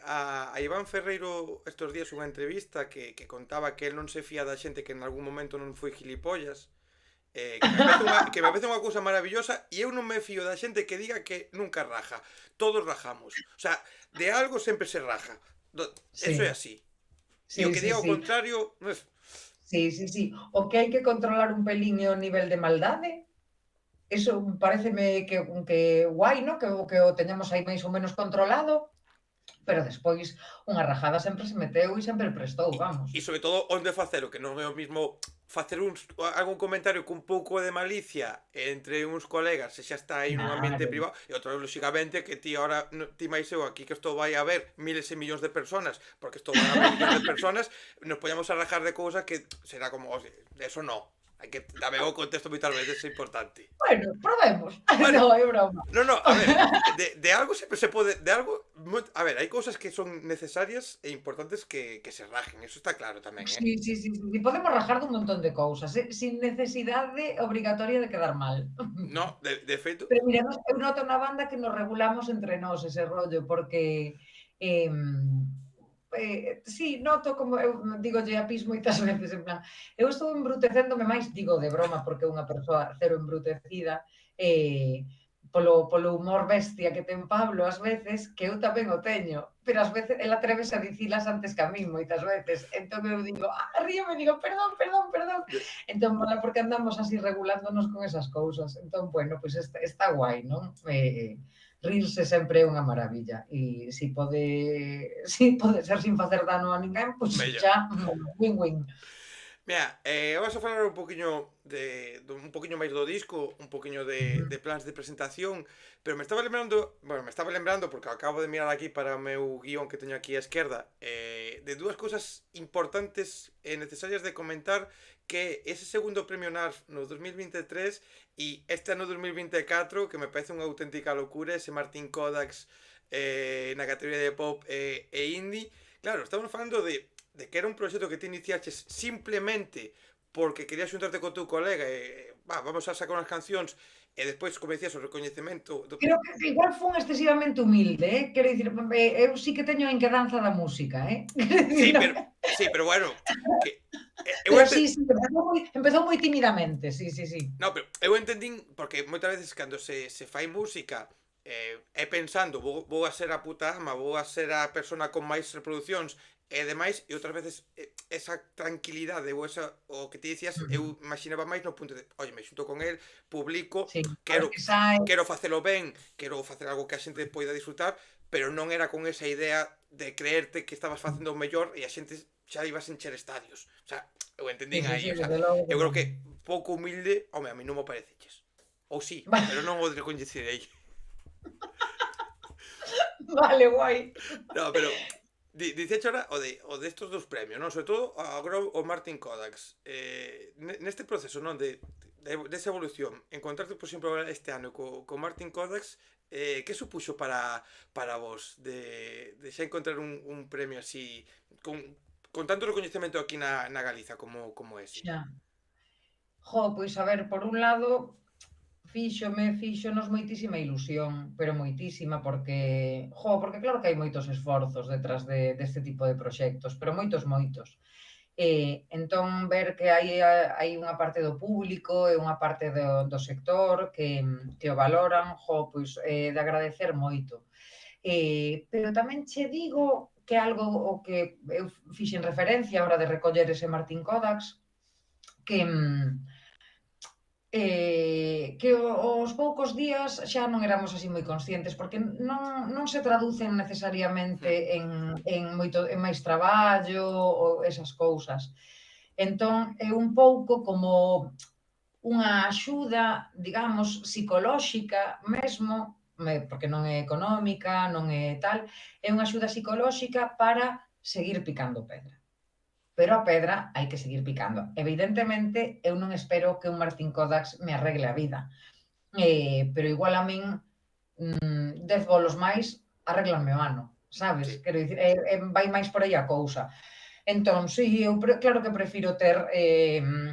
a Iván Ferreiro estes días unha entrevista que contaba que el non se fía da xente que en algún momento non foi gilipollas, que me parece unha cousa maravillosa, e eu non me fío da xente que diga que nunca raja. Todos rajamos. O sea, de algo sempre se raja. Eso é Sí, así. E o sí, que sí, diga o sí. contrario, Sí, sí, sí. O que hai que controlar un pelín é o nivel de maldade. Eso paréceme que guai, ¿no? Que o teñamos aí máis ou menos controlado, pero despois unha rajada sempre se meteu e sempre prestou, vamos. e sobre todo onde facelo, que non é o mismo facer algún comentario cun pouco de malicia entre uns colegas se xa está aí nun ambiente Claro. privado, e outro, lóxicamente, que ti ahora, ti máis eu aquí, que isto vai a ver miles e millóns de personas, porque isto van a ver millóns de personas, nos poñamos a rajar de cousas que será como, "Oxe, eso no, hai que tamén o contexto moitas veces é importante." Bueno, probemos. Bueno, No, é broma. no, no, a ver, de algo siempre se pode, de algo, a ver, hai cousas que son necesarias e importantes que se rajen, eso está claro tamén, Sí, sí, sí, sí, podemos rajar dun montón de cousas, sin necesidade obrigatoria de quedar mal. No, de feito, Pero mira, eu noto na banda que nos regulamos entre nós ese rollo, porque sí, noto como eu dígolle a Pis moitas veces, en plan, eu estou embrutecéndome máis, digo de broma, porque é unha persoa cero embrutecida, polo humor bestia que ten Pablo ás veces, que eu tamén o teño, pero ás veces el atrévese a dicilas antes que a min moitas veces. Entón eu digo, ríome e digo, perdón, perdón, perdón. Entón, mola porque andamos así regulándonos con esas cousas. Entón, bueno, pois pues está guai, non? Rirse sempre é unha maravilla. E si pode ser sin facer dano a ninguén, pois pues mellor. xa, win-win. Mira, vamos a falar un poquinho un poquinho máis do disco, un poquinho de plans de presentación, pero me estaba lembrando, bueno, me estaba lembrando porque acabo de mirar aquí para o meu guión que teño aquí á esquerda, de dúas cousas importantes e necesarias de comentar, que ese segundo premio NARF no 2023 e este ano 2024, que me parece unha auténtica locura, ese Martin Kodaks na categoría de pop e indie. Claro, estamos falando de que era un proxecto que te iniciaches simplemente porque querías xuntarte co teu colega e vamos a sacar unhas cancións, e despois, como decías, o recoñecemento Creo que igual fun excesivamente humilde, quero dicir, eu sí que teño a inquedanza da música, Quero dicir, sí, pero bueno, que eu pero sí, sí, empezou moi timidamente, sí, sí, sí. no, pero eu entendín porque moitas veces cando se fai música é pensando vou a ser a puta ama, vou a ser a persona con máis reproduccións e demais, e outras veces esa tranquilidade ou esa, o que ti dicías, eu imaginaba máis no punto de, oye, me xunto con el, publico, Sí, a ver quero que sae. facelo ben, quero facer algo que a xente poida disfrutar, pero non era con esa idea de creerte que estabas facendo o mellor e a xente xa ibas encher estadios. O sea, eu Sí, entendín sí, aí, sí, o sea, desde logo que eu creo non. que pouco humilde, home, a mí non me pareceches. Ou sí, pero non o recoñecerei. Vale, guai. No, pero dice ahora o de estos dos premios, non? Sobre todo agora o Martin Kodaks. Neste proceso, non, de esa evolución, encontrarte, por exemplo, este ano co Martin Kodaks, que supuxo para vos de xa encontrar un premio así con tanto recoñecemento aquí na Galiza como ese? Xa. Pois a ver, por un lado, fíxonos moitísima ilusión, pero moitísima, porque claro que hai moitos esforzos detrás deste tipo de proxectos, pero moitos, moitos. Entón, ver que hai unha parte do público e unha parte do sector que o valoran, pois de agradecer moito. Pero tamén che digo que algo o que eu fixen referencia a hora de recoller ese Martín Kodax, que, que os poucos días xa non éramos así moi conscientes, porque non se traducen necesariamente en máis traballo ou esas cousas. Entón, é un pouco como unha axuda, digamos, psicolóxica mesmo, porque non é económica, non é tal, é unha axuda psicolóxica para seguir picando pedra. Pero a pedra hai que seguir picando. Evidentemente, eu non espero que un Martín Kodax me arregle a vida, pero igual a min 10 bolos máis arreglanme o ano, sabes? Sí. Quero dicir, vai máis por aí a cousa. Entón, sí, eu claro que prefiro ter,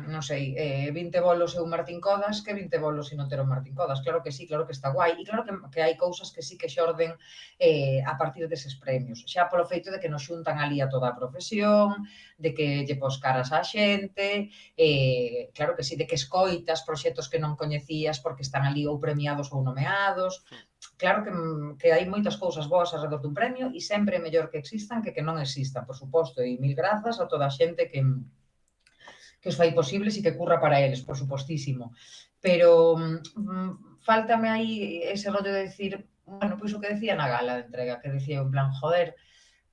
non sei, 20 bolos e un Martín Codas que 20 bolos e non ter un Martín Codas. Claro que sí, claro que está guai. E claro que hai cousas que sí que xorden a partir deses premios. Xa polo feito de que nos xuntan ali a toda a profesión, de que lle pos caras á xente, claro que sí, de que escoitas proxectos que non coñecías porque están ali ou premiados ou nomeados. Claro que hai moitas cousas boas alrededor dun premio e sempre é mellor que existan que non existan, por suposto, e mil grazas a toda a xente que os fai posibles e que curra para eles, por supostísimo. Pero faltame aí ese rollo de decir, bueno, pois o que decía na gala de entrega, que decía en plan, joder,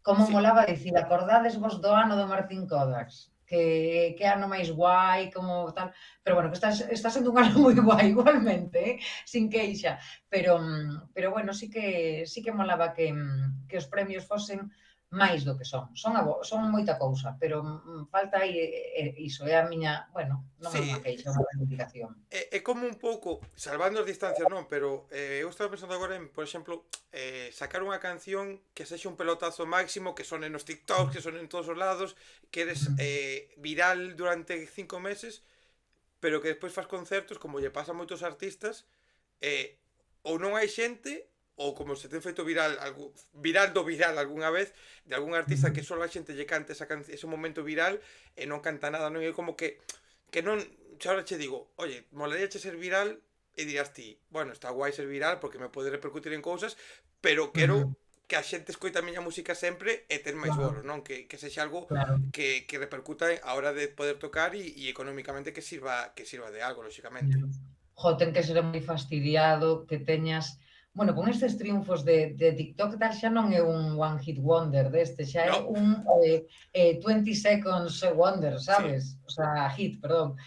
como Sí. molaba dicir, acordades vos do ano do Martín Kodax, que ano máis guai, como tal, pero bueno, que está sendo un ano moi guai igualmente, sin queixa, pero bueno, sí que molaba que os premios fosen máis do que son. Son moita cousa, pero falta aí iso, é a miña, bueno, non é Sí, unha queixa, é unha reivindicación. é como un pouco, salvando as distancias non, pero eu estaba pensando agora en, por exemplo, sacar unha canción que sexa un pelotazo máximo, que sone nos TikToks, que sone en todos os lados, que eres viral durante 5 meses, pero que despois faz concertos, como lle pasa a moitos artistas, ou non hai xente, ou como se ten feito viral viral do viral algunha vez, de algún artista que só a xente lle cante ese momento viral e non canta nada, non é como que non, xa ahora che digo, oye, molaría che ser viral e dirás ti, bueno, está guai ser viral porque me pode repercutir en cousas, pero quero que a xente escoita a miña música sempre e ter máis Claro, bolos, non? Que sexa algo claro. que repercuta a hora de poder tocar e económicamente que sirva de algo, lóxicamente. Ten que ser moi fastidiado que teñas, bueno, con estes triunfos de TikTok tal xa non é un one hit wonder deste, xa é No, un 20 seconds wonder, sí. sabes? O sea, hit, perdón.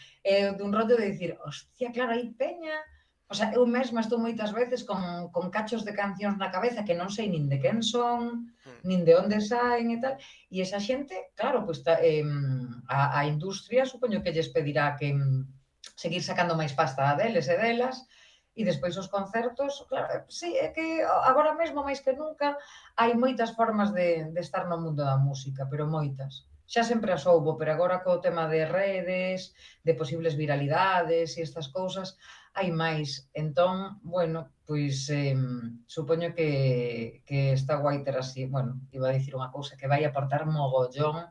Dun rollo de dicir, hostia, claro, hai peña. O sea, eu mesma estou moitas veces con cachos de cancións na cabeza que non sei nin de quen son, Mm. nin de onde saen e tal, e esa xente, claro, pois a industria supoño que lles pedirá que seguir sacando máis pasta deles e delas, e despois os concertos, claro, sí, é que agora mesmo máis que nunca hai moitas formas de estar no mundo da música, pero moitas. Xa sempre as houbo, pero agora co tema de redes, de posibles viralidades e estas cousas, hai máis. Entón, bueno, pois supoño que está guai ter así, bueno, iba a dicir unha cousa que vai aportar mogollón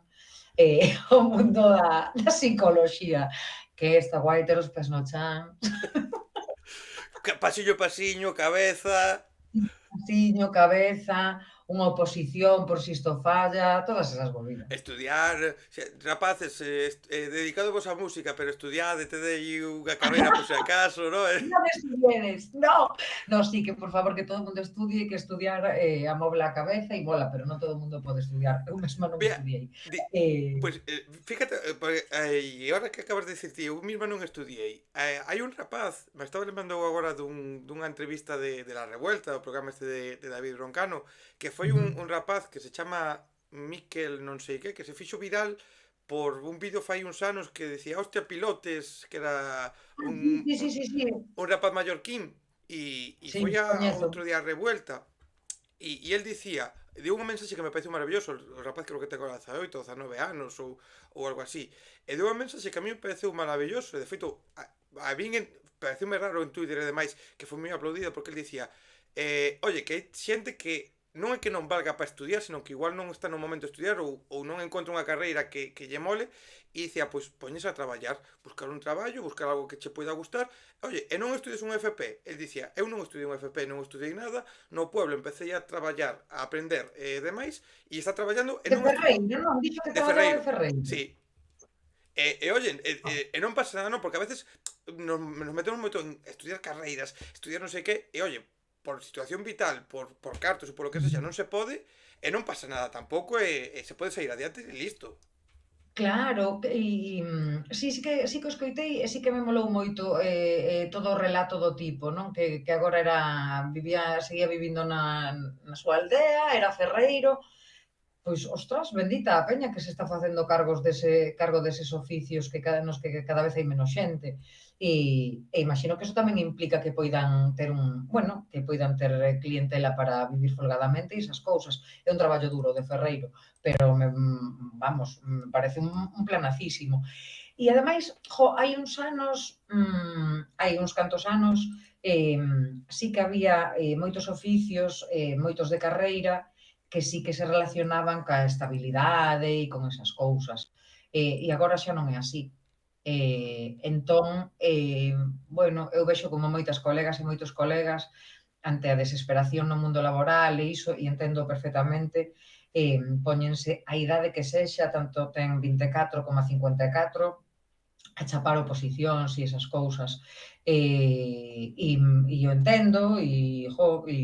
ao mundo da psicoloxía, que está guai ter os pés no chan, Pasillo, pasiño, cabeza. pasiño, cabeza, unha oposición por si isto falla, todas esas movidas. Estudiar, rapaces, dedicadovos á música, pero estudiade, te dei unha carreira por se acaso, non? Non estudiedes, no. No, sí, que por favor que todo o mundo estudie, que estudiar amobla a cabeza e mola, pero non todo o mundo pode estudiar. Eu mesma non Mira, estudiei. pois, fíjate, e agora que acabas de dicir ti, eu mesma non estudiei. Hai un rapaz, me estaba lembrando agora dunha entrevista de La Revuelta, o programa este de David Broncano, que foi un rapaz que se chama Miquel non sei que se fixo viral por un vídeo fai uns anos que decía, hostia, pilotes, que era un, Sí, sí, sí, sí, sí. un rapaz mallorquín, e Sí, foi a coñezo. outro día a Revuelta, e el dicía, deu unha mensaxe que me pareceu maravilloso, o rapaz creo que ten 18, 19 anos ou algo así, e deu unha mensaxe que a mí me pareceu maravilloso, e de feito, a min pareceume raro en Twitter e demais, que foi moi aplaudida porque el dicía, oye, que hai xente que non é que non valga para estudiar, senón que igual non está no momento de estudiar ou non encontra unha carreira que lle mole e dicía, pois poñes a traballar, buscar un traballo, buscar algo que che poida gustar. Oye, e non estudies un FP. El dicía, eu non estudiei un FP, non estudiei nada, no pueblo empecé a traballar, a aprender demais e está traballando e De non estudiou ferreiro, non? Dixo que de traballaba ferreiro. de ferreiro. Sí, oye, non pasa nada, non, porque a veces nos metemos moito en estudiar carreiras, estudiar non sei que, e oye, por situación vital, por cartos ou polo que sexa, Ujú. non se pode, e non pasa nada tampouco, e se pode sair adiante e listo. Claro, sí que o escoitei e sí que me molou moito, todo o relato do tipo, non, que agora seguía vivindo na súa aldea, era ferreiro. Pois, ostras, bendita a peña que se está facendo cargo deses oficios nos que cada vez hai menos xente. E imagino que eso tamén implica que poidan ter que poidan ter clientela para vivir folgadamente e esas cousas. É un traballo duro de ferreiro, pero vamos, me parece un planacísimo. E ademais, hai uns cantos anos, sí que había moitos oficios, moitos de carreira, que sí que se relacionaban ca estabilidade e con esas cousas. E agora xa non é así. Entón, bueno, eu vexo como moitas colegas e moitos colegas ante a desesperación no mundo laboral e iso, e entendo perfectamente, póñense a idade que sexa, tanto ten 24 como a 54, a chapar oposicións e esas cousas. E eu entendo, e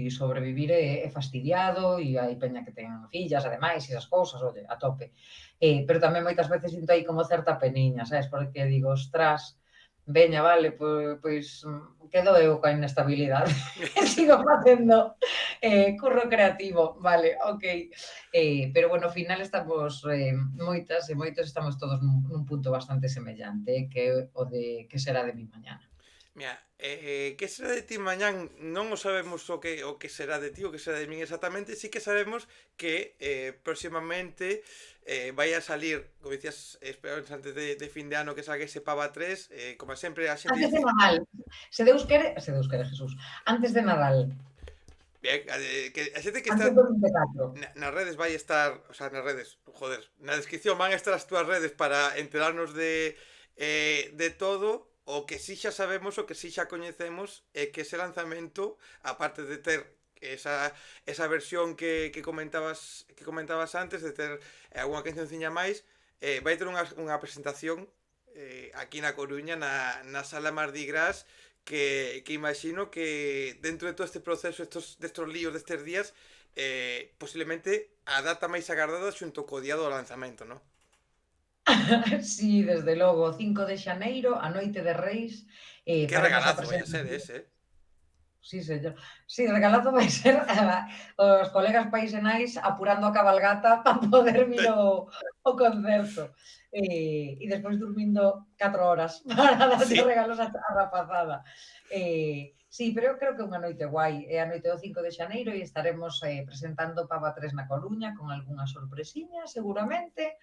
sobrevivir é fastidiado, e hai peña que ten fillas, ademais, e esas cousas, oye, a tope. Pero tamén moitas veces sinto aí como certa peniña, sabes? Porque digo, ostras, veña, vale, pois quedo eu coa inestabilidade. E sigo facendo curro creativo, vale, ok. Pero bueno, ao final estamos moitas e moitos estamos todos nun punto bastante semellante, que é o de que será de mi mañana. Mira, que será de ti mañán non o sabemos o que será de ti, o que será de min exactamente, sí que sabemos que próximamente vai a salir, como dicías, esperamos antes de fin de ano que salga ese Pava 3, como sempre a xente Antes de dice, Nadal, se Deus quere, Jesús, antes de Nadal, bien, que a xente que está antes do 24. nas redes vai estar, o sea, nas redes, joder, na descripción van a estar as túas redes para enterarnos de todo. O que sí xa sabemos, o que sí xa coñecemos é que ese lanzamento, aparte de ter esa versión que comentabas antes, de ter algunha cancionciña máis, vai ter unha presentación aquí na Coruña, na Sala Mardi Gras, que imagino que dentro de todo este proceso, destos líos destes días, posiblemente a data máis agardada xunto co día do lanzamento, non? Sí, desde logo, 5 de xaneiro, a noite de Reis, Que faremos a regalazo vai a ser presentación. ese, Sí, señor. Sí, o regalazo vai ser os colegas paisenais apurando a cabalgata para poder vir ao concerto. E despois durmindo 4 horas para darlle Sí. regalos á rapazada. Sí, pero eu creo que é unha noite guai. É a noite do 5 de xaneiro e estaremos presentando Pava 3 na Coruña con algunha sorpresiña, seguramente.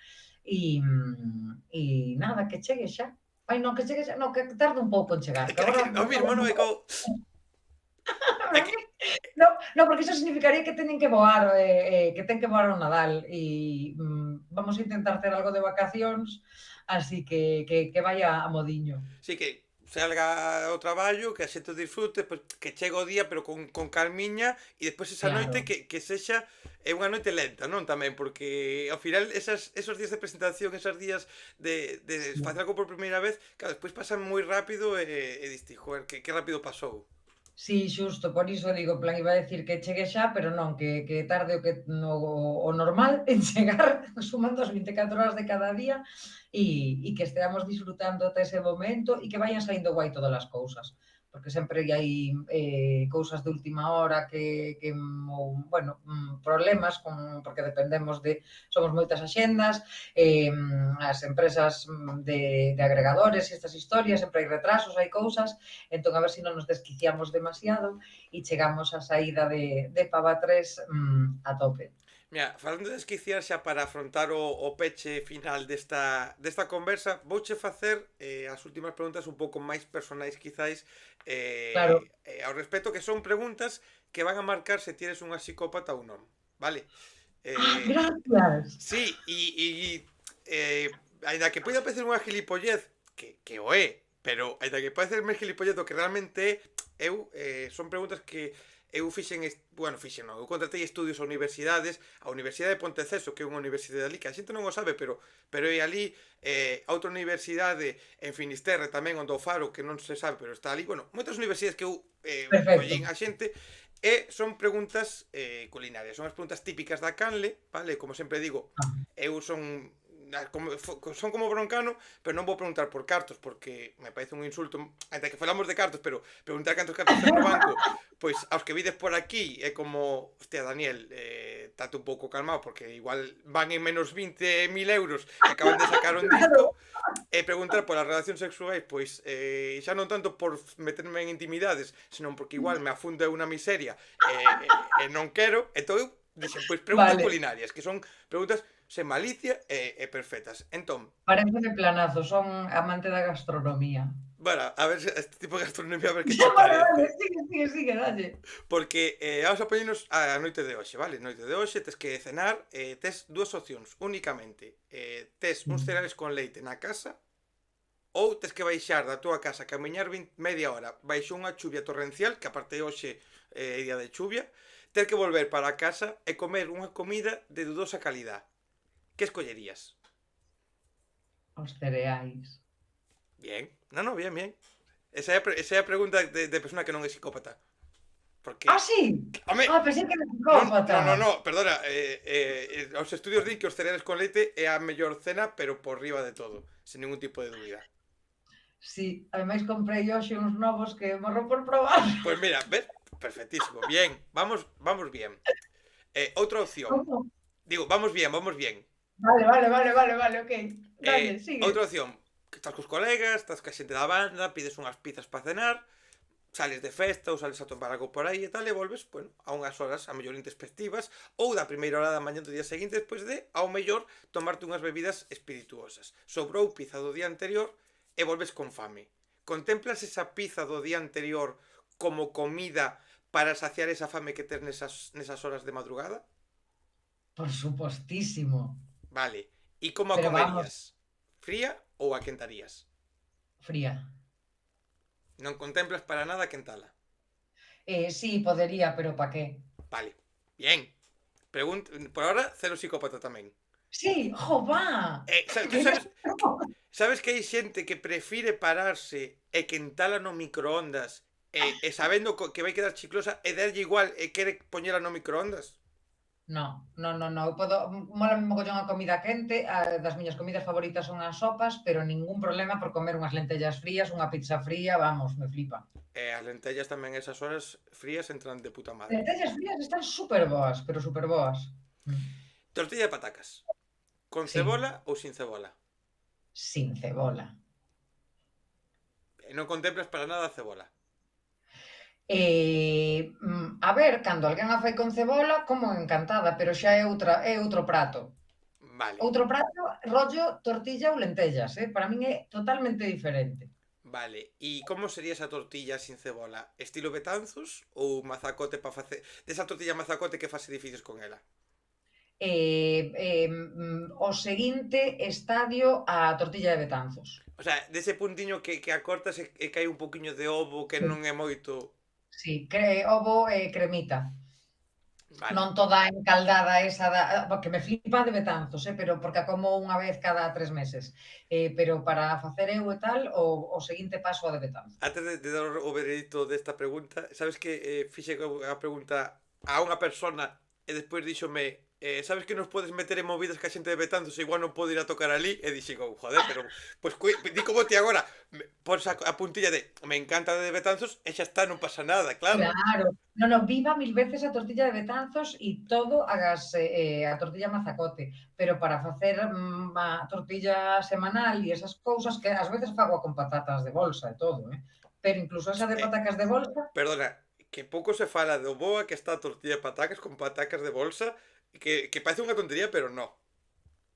Nada, que chegue xa. Ai, non, que chegue xa, non, que tarde un pouco en chegar, que É agora que o mismo, non? É que No, no, porque iso significaría que teñen que voar, que ten que voar o Nadal e vamos a intentar ter algo de vacacións, así que vaia a modiño. sí que salga o traballo, que a xente o disfrute, pues, que chegue o día pero con calmiña e despois esa noite Claro. que sexa unha noite lenta, non? Tamén, porque ao final esos días de presentación, esos días de Sí. facer algo por primeira vez, claro, despois pasan moi rápido e diste, joder, que rápido pasou. Sí, xusto, por iso digo, en plan, iba a decir que chegue xa, pero non, que tarde o normal en chegar, sumando as 24 horas de cada día e que esteamos disfrutando ata ese momento e que vayan saindo guai todas as cousas. Porque sempre hai cousas de última hora bueno, problemas porque dependemos somos moitas axendas, as empresas de agregadores e estas historias, sempre hai retrasos, hai cousas, entón a ver se non nos desquiciamos demasiado e chegamos á saída de Pava 3 a tope. Mira, falando de esquiciar xa para afrontar o peche final desta conversa, vouche facer as últimas preguntas un pouco máis personais quizáis Claro, ao respecto, que son preguntas que van a marcar se ti eres unha psicópata ou non. vale? Ah, Eh, gracias. sí, aínda que poida parecer unha gilipollez, que o é, pero aínda que pode parecerme gilipollez do que realmente é, son preguntas que eu fixen non, eu contratei estudios a universidades, a Universidade de Ponteceso, que é unha universidade ali, que a xente non o sabe, pero é ali, a outra universidade en Finisterre tamén, onde o Faro, que non se sabe, pero está ali, bueno, moitas universidades que eu Perfecto. collín a xente, e son preguntas culinarias, son as preguntas típicas da canle, vale? Como sempre digo, Ah, eu son como broncano, pero non vou preguntar por cartos porque me parece un insulto, aínda que falamos de cartos, pero preguntar cantos cartos ten no banco, pois aos que vides por aquí é como, hostia, Daniel, tate un pouco calmado porque igual van en menos 20.000 euros que acaban de sacar un claro. disco. E preguntar polas relacións sexuais, pois xa non tanto por meterme en intimidades, senón porque igual me afunda unha miseria e non quero, entón eu dixen, pois preguntas Vale, culinarias, que son preguntas sen malicia e perfectas. Entón, paréceme planazo, son amante da gastronomía. bueno, a ver este tipo de gastronomía a ver que che Vale, vale, parece. sigue, dalle. Porque vamos a poñernos a noite de hoxe, vale? Noite de hoxe, tes que cenar, tes dúas opcións únicamente. Tes uns cereales con leite na casa, ou tes que baixar da túa casa, camiñar media hora baixo unha chuvia torrencial, que aparte hoxe é día de chuvia, ter que volver para a casa e comer unha comida de dudosa calidad. Que escollerías? Os cereais. Bien, no, bien, bien. Esa é a pregunta de persona que non é psicópata. Ah, Porque, sí? home, Ah, pensei que era non, no, no, psicópata. no, perdona, os estudios din que os cereales con leite é a mellor cena, pero por riba de todo, sen ningún tipo de dúbida. Sí, ademais comprei hoxe uns novos que morro por probar. Pois mira, ves, perfectísimo, bien, vamos bien. Outra opción. Como? Digo, vamos bien, vamos bien. Vale, ok. Dalle, sigue. Outra opción. Que estás cos colegas, estás ca xente da banda, pides unhas pizzas para cenar, sales de festa ou sales a tomar algo por aí e tal, e volves, bueno, a unhas horas a mellor introspectivas ou da primeira hora da mañá do día seguinte despois de, ao mellor, tomarte unhas bebidas espirituosas. Sobrou pizza do día anterior e volves con fame. Contemplas esa pizza do día anterior como comida para saciar esa fame que tes nesas horas de madrugada? Por supostísimo. Vale. E como a Pero vamos, comerías? Fría ou a quentarías? fría. Non contemplas para nada quentala. Sí, podería, pero pa qué? Vale. Bien. Por ahora, cero psicópata tamén. Sí, ¡jova! Tú sabes que hai xente que prefire pararse e quentala no microondas e sabendo que vai quedar chiclosa e darlle igual e quere poñela no microondas? No, eu podo mólame mogollón a comida quente, das miñas comidas favoritas son as sopas, pero ningún problema por comer unhas lentellas frías, unha pizza fría, vamos, me flipa. E as lentellas tamén esas horas frías entran de puta madre. Lentellas frías están super boas, pero super boas. Tortilla de patacas. Con Sí, cebola ou sin cebola? sin cebola. E non contemplas para nada a cebola. A ver, cando alguén a fai con cebola, como encantada, pero xa é outro prato. Vale. Outro prato, rollo tortilla ou lentellas, para min é totalmente diferente. Vale, e como sería esa tortilla sin cebola? Estilo Betanzos ou mazacote para facer... Desa tortilla mazacote que faz edificios con ela? O seguinte estadio a tortilla de Betanzos. O sea, dese puntiño que a cortas e cae un poquinho de ovo que Sí, non é moito... sí, ovo e cremita. Vale. Non toda encaldada esa da porque me flipa de Betanzos, pero porque a como unha vez cada 3 meses. Pero para facer eu e tal, o seguinte paso a de Betanzos. Antes de dar o veredicto desta pregunta, sabes que fixe a pregunta a unha persona e despois díxome sabes que nos podes meter en movidas que a xente de Betanzos igual non pode ir a tocar ali e dixen, oh, joder, pero pues di como ti agora pos a puntilla de me encanta de Betanzos e xa está, non pasa nada, claro. Claro. No, viva mil veces a tortilla de Betanzos e todo a tortilla mazacote, pero para facer a tortilla semanal e esas cousas que ás veces fago con patatas de bolsa e todo, pero incluso esa de Eh, patacas de bolsa, Perdona, que pouco se fala do boa que está a tortilla de patacas con patacas de bolsa que parece unha tontería, pero no.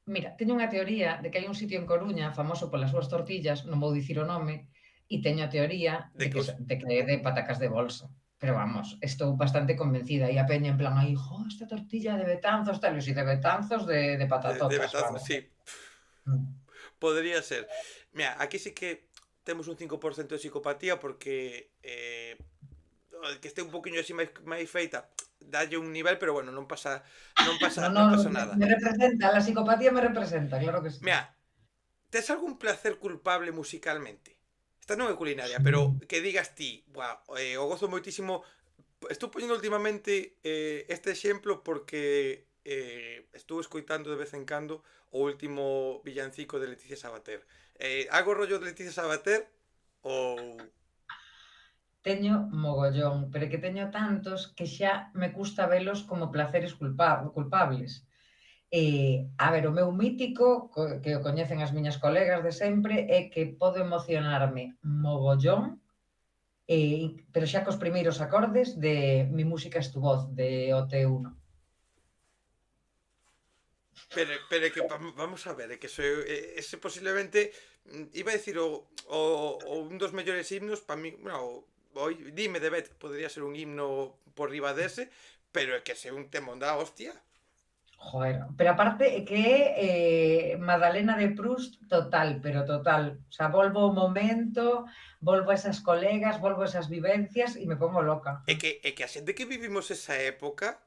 mira, teño unha teoría de que hai un sitio en Coruña famoso polas súas tortillas, non vou dicir o nome, e teño a teoría De que os, de que é de patacas de bolsa. pero vamos, estou bastante convencida. E a peña en plan aí, jo, esta tortilla de Betanzos, tal, e si de Betanzos de De patatotas, Betanzos, vamos. sí. Mm. Podría ser. Mira, aquí sí que temos un 5% de psicopatía porque que este un poquinho así máis feita dalle un nivel, pero bueno, No, non no, pasa nada. me representa, la psicopatía me representa, claro que sí. Mira, tes algún placer culpable musicalmente? Esta non é culinaria, pero Sí. que digas ti, buah, o gozo moitísimo. Estou poñendo últimamente este exemplo porque estou escoitando de vez en cando o último villancico de Leticia Sabater. Algo rollo de Leticia Sabater ou... Teño mogollón, pero é que teño tantos que xa me custa velos como placeres culpables. A ver, o meu mítico, que o coñecen as miñas colegas de sempre, é que podo emocionarme mogollón, pero xa cos primeiros acordes de Mi música es tu voz, de OT1. Pero é que vamos a ver, é que ese posiblemente iba a decir o un dos mellores himnos para mí, bueno, Dime de Bet podría ser un himno por riba dese, pero é que ese é un temón da hostia. Joder, pero aparte é que é Madalena de Proust total, pero total. O sea, volvo ao momento, volvo a esas colegas, volvo a esas vivencias e me pongo loca. É que a xente que vivimos esa época,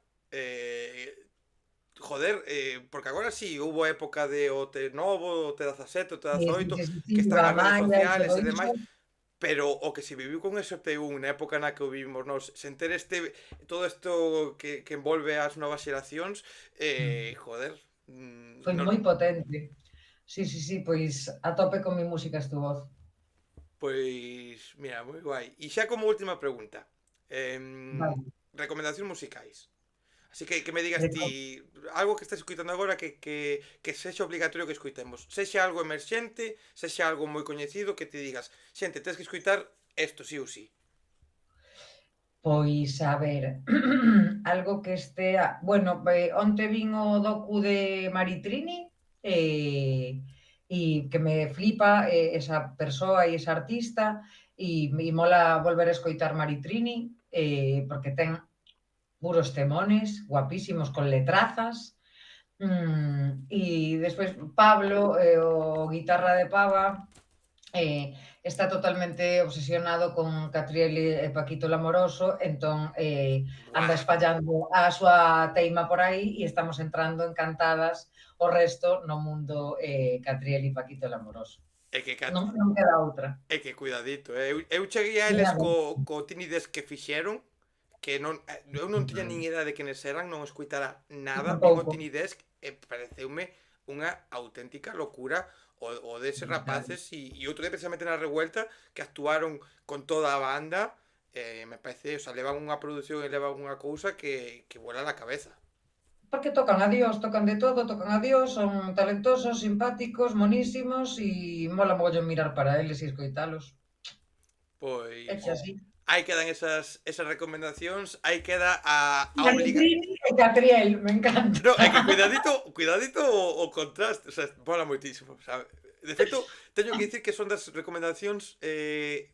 joder, porque agora sí, hubo época de o Te Novo, o Te 17, o Te Sí, 18, sí, sí, sí, que están as redes Maya e sociales todo e iso. demais, pero o que se viviu con ese T1 na época na que o vivimos nos, sen ter todo isto que envolve as novas xeracións, joder, Foi non, moi potente. Sí, sí, sí, pois a tope con Mi música es tu voz. pois, mira, moi guai. E xa como última pregunta, Vale. recomendacións musicais. Así que me digas ti algo que estés escoitando agora que sexa obligatorio que escoitemos. Sexa algo emerxente, sexa algo moi coñecido que te digas, xente, tens que escoitar isto sí ou sí. Pois, a ver, algo que estea bueno, onte vin o docu de Maritrini, e que me flipa, esa persoa e esa artista, e mola volver a escoitar Maritrini, porque ten puros temones, guapísimos, con letrazas. E despois Pablo, o guitarra de pava, está totalmente obsesionado con Catriel e Paquito Lamoroso, entón anda Buah, espallando a súa teima por aí e estamos entrando encantadas o resto no mundo Catriel e Paquito Lamoroso. é que Non queda outra. é que cuidadito, eh. Eu cheguei a eles Mira, co Tiny Desk que fixeron, que non, eu non tiña nin idea de quenes eran, non escoitara nada, vin o tampouco. Tiny Desk e pareceume unha auténtica locura o deses Brutal. rapaces e outro día precisamente na Revuelta que actuaron con toda a banda, me parece, o sea, levan unha produción e levan unha cousa que vuela la cabeza. Porque tocan a Dios, tocan de todo, tocan a Dios, son talentosos, simpáticos, monísimos e mola mogollón mirar para eles e escoitalos. Pois Eche así. aí quedan esas recomendacións, aí queda a obliga. Maritrini e Catriel, me encanta. No, é que cuidadito o contraste, o sea, mola moitísimo, sabe? De feito, teño que dicir que son das recomendacións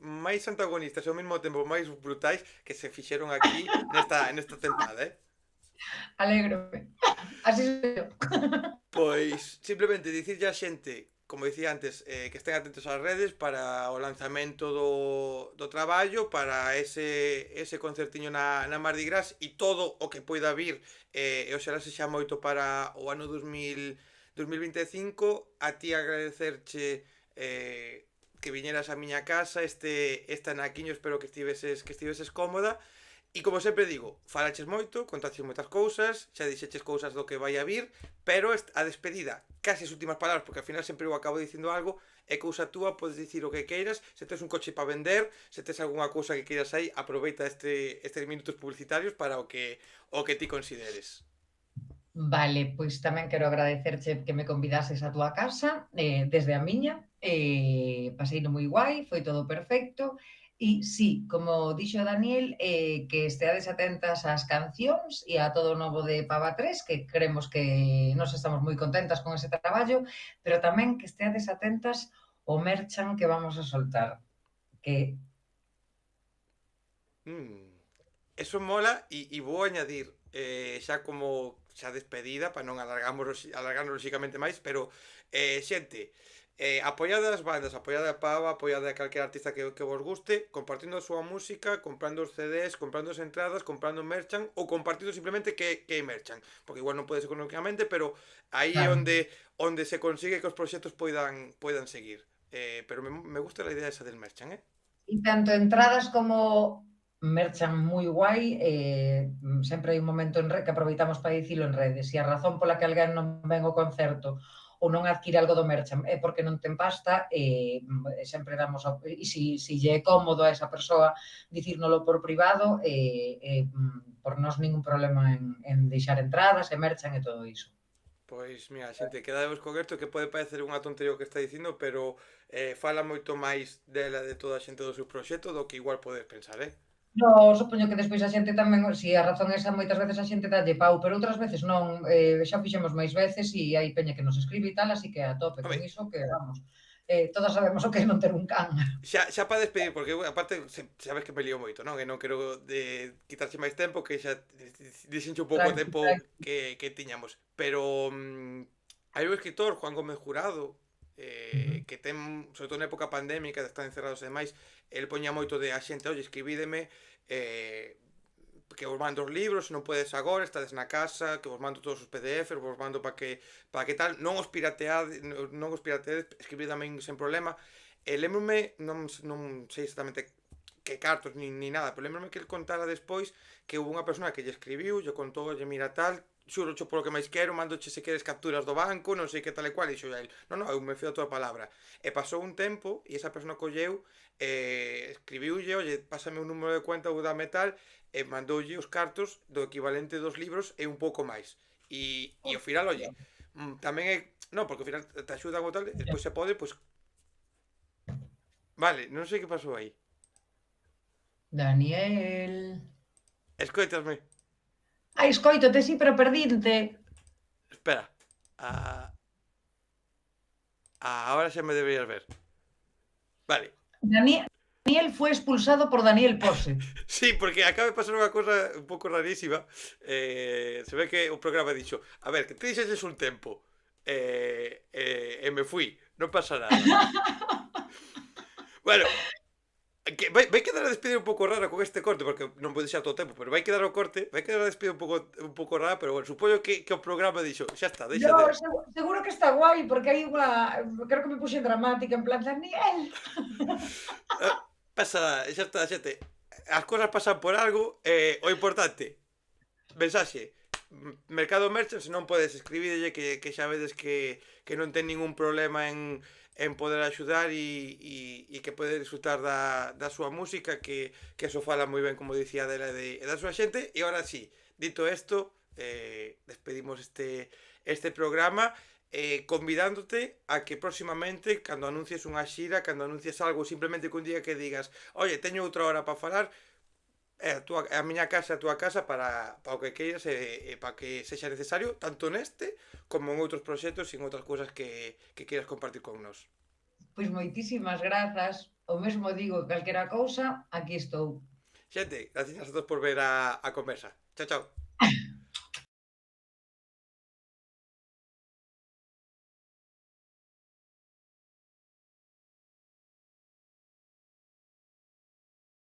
máis antagonistas e ao mesmo tempo máis brutais que se fixeron aquí nesta tempada, eh? Alégrome. Así soy yo. Pois, simplemente dicirlle a xente, como dicía antes, que estén atentos ás redes para o lanzamento do traballo, para ese concertiño na Mardi Gras e todo o que poida vir, e oxalá sexa moito para o ano 2025, a ti agradecerche que viñeras á miña casa este anaquiño, espero que estiveses cómoda. E como sempre digo, falaches moito, contaches moitas cousas, xa dixeches cousas do que vai a vir, pero a despedida, case as últimas palabras, porque ao final sempre eu acabo dicindo algo, é cousa túa, podes dicir o que queiras, se tes un coche para vender, se tes algunha cousa que queiras aí, aproveita estes minutos publicitarios para o que ti consideres. Vale, pois tamén quero agradecerche que me convidases á túa casa, desde a miña, paseino moi guai, foi todo perfecto, e sí, como dixo Daniel, que esteades atentas ás cancións e a todo o novo de Pava 3, que creemos que nos estamos moi contentas con ese traballo, pero tamén que esteades atentas ao merchan que vamos a soltar, que Mm. eso mola e vou añadir xa como xa despedida para non alargarnos lóxicamente máis, pero xente, apoiade as bandas, apoiade a Pava, apoiade a calquera artista que vos guste, compartindo a súa música, comprando os CDs, comprando as entradas, comprando merchan ou compartindo simplemente que hai merchan, porque igual non pode ser económicamente, pero aí é Claro. onde se consigue que os proxectos poidan seguir. Pero me gusta a idea esa del merchan, eh? E tanto entradas como merchan moi guai, sempre hai un momento que aproveitamos para dicilo en redes. Se a razón pola que alguén non ven ao concerto ou non adquire algo do merchan é porque non ten pasta, sempre damos e si lle é cómodo a esa persoa dicírnolo por privado, por nós ningún problema en deixar entradas e merchan e todo iso. Pois, mira, xente, quedadevos con isto que pode parecer unha tontería o que está dicindo, pero fala moito máis dela de toda a xente do seu proxecto do que igual podes pensar, eh? No, supoño que despois a xente tamén, si a razón é esa, moitas veces a xente dalle pau, pero outras veces non, xa fixemos máis veces e hai peña que nos escribe e tal, así que a tope con Home, iso que vamos. Todas sabemos o que é non ter un can. xa para despedir, porque aparte sabes que me lío moito, non? E non quero quitarche máis tempo, que xa dixenche un pouco o Tranqui, tempo tranqui. que tiñamos. Pero hai un escritor, Juan Gómez Jurado, Ujú. que ten, sobre todo na época pandémica, de estar encerrados e demais, el poña moito de a xente, oye, escribídeme, que vos mando os libros, se non podes agora, estades na casa, que vos mando todos os PDFs, vos mando para que tal, non os pirateades, escribid tamén sen problema. Lembrome, non sei exactamente que cartos ni nada, pero lembrome que el contara despois que hubo unha persona que lle escribiu, lle contou, lle mira tal, xuro cho polo que máis quero, mandoche se queres capturas do banco, non sei que tal e cual, e xo el, non, eu me fío a tua palabra. E pasou un tempo, e esa persona colleu, escribiulle, oye, pásame un número de cuenta ou dame tal, e mandoulle os cartos do equivalente dos libros e un pouco máis. E ao final, oye, tamén é, non, porque ao final te axudan ou tal, e despois se pode, pois, vale, non sei que pasou aí. Daniel. Escoitasme. Ai, escoítote, sí, pero perdínte. Espera. Ah, ahora xa me deberías ver. Vale. Daniel fue expulsado por Daniel Pose. Sí, porque acaba de pasar unha cosa un pouco rarísima. Se ve que o programa dixo, a ver, que te dixeses un tempo. E me fui. Non pasa nada. Bueno, que vai quedar a despedida un pouco rara con este corte, porque non pode deixar todo o tempo, pero vai quedar o corte, vai quedar a despedida un pouco rara, pero bueno, supoño que o programa dixo, xa está, deixa No, de... seguro que está guai, porque hai unha, creo que me puxen dramática, en plan, Daniel. Pasa, xa está, xente. As cousas pasan por algo, o importante, mensaxe, Mercado Merchant, se non podes escribirlle que xa vedes que non ten ningún problema en poder axudar e que pode disfrutar da súa música, que eso fala moi ben, como dicía, dela e da súa xente. E agora sí, dito isto, despedimos este programa, convidándote a que próximamente, cando anuncies unha xira, cando anuncies algo, simplemente que un día que digas, oye, teño outra hora para falar, a miña casa, a túa casa para o que queiras e para que sexa necesario, tanto neste como en outros proxectos e en outras cousas que queiras compartir con nós. Pois moitísimas grazas. O mesmo digo, calquera cousa, aquí estou. Xente, gracias a todos por ver a conversa. Chao, chao.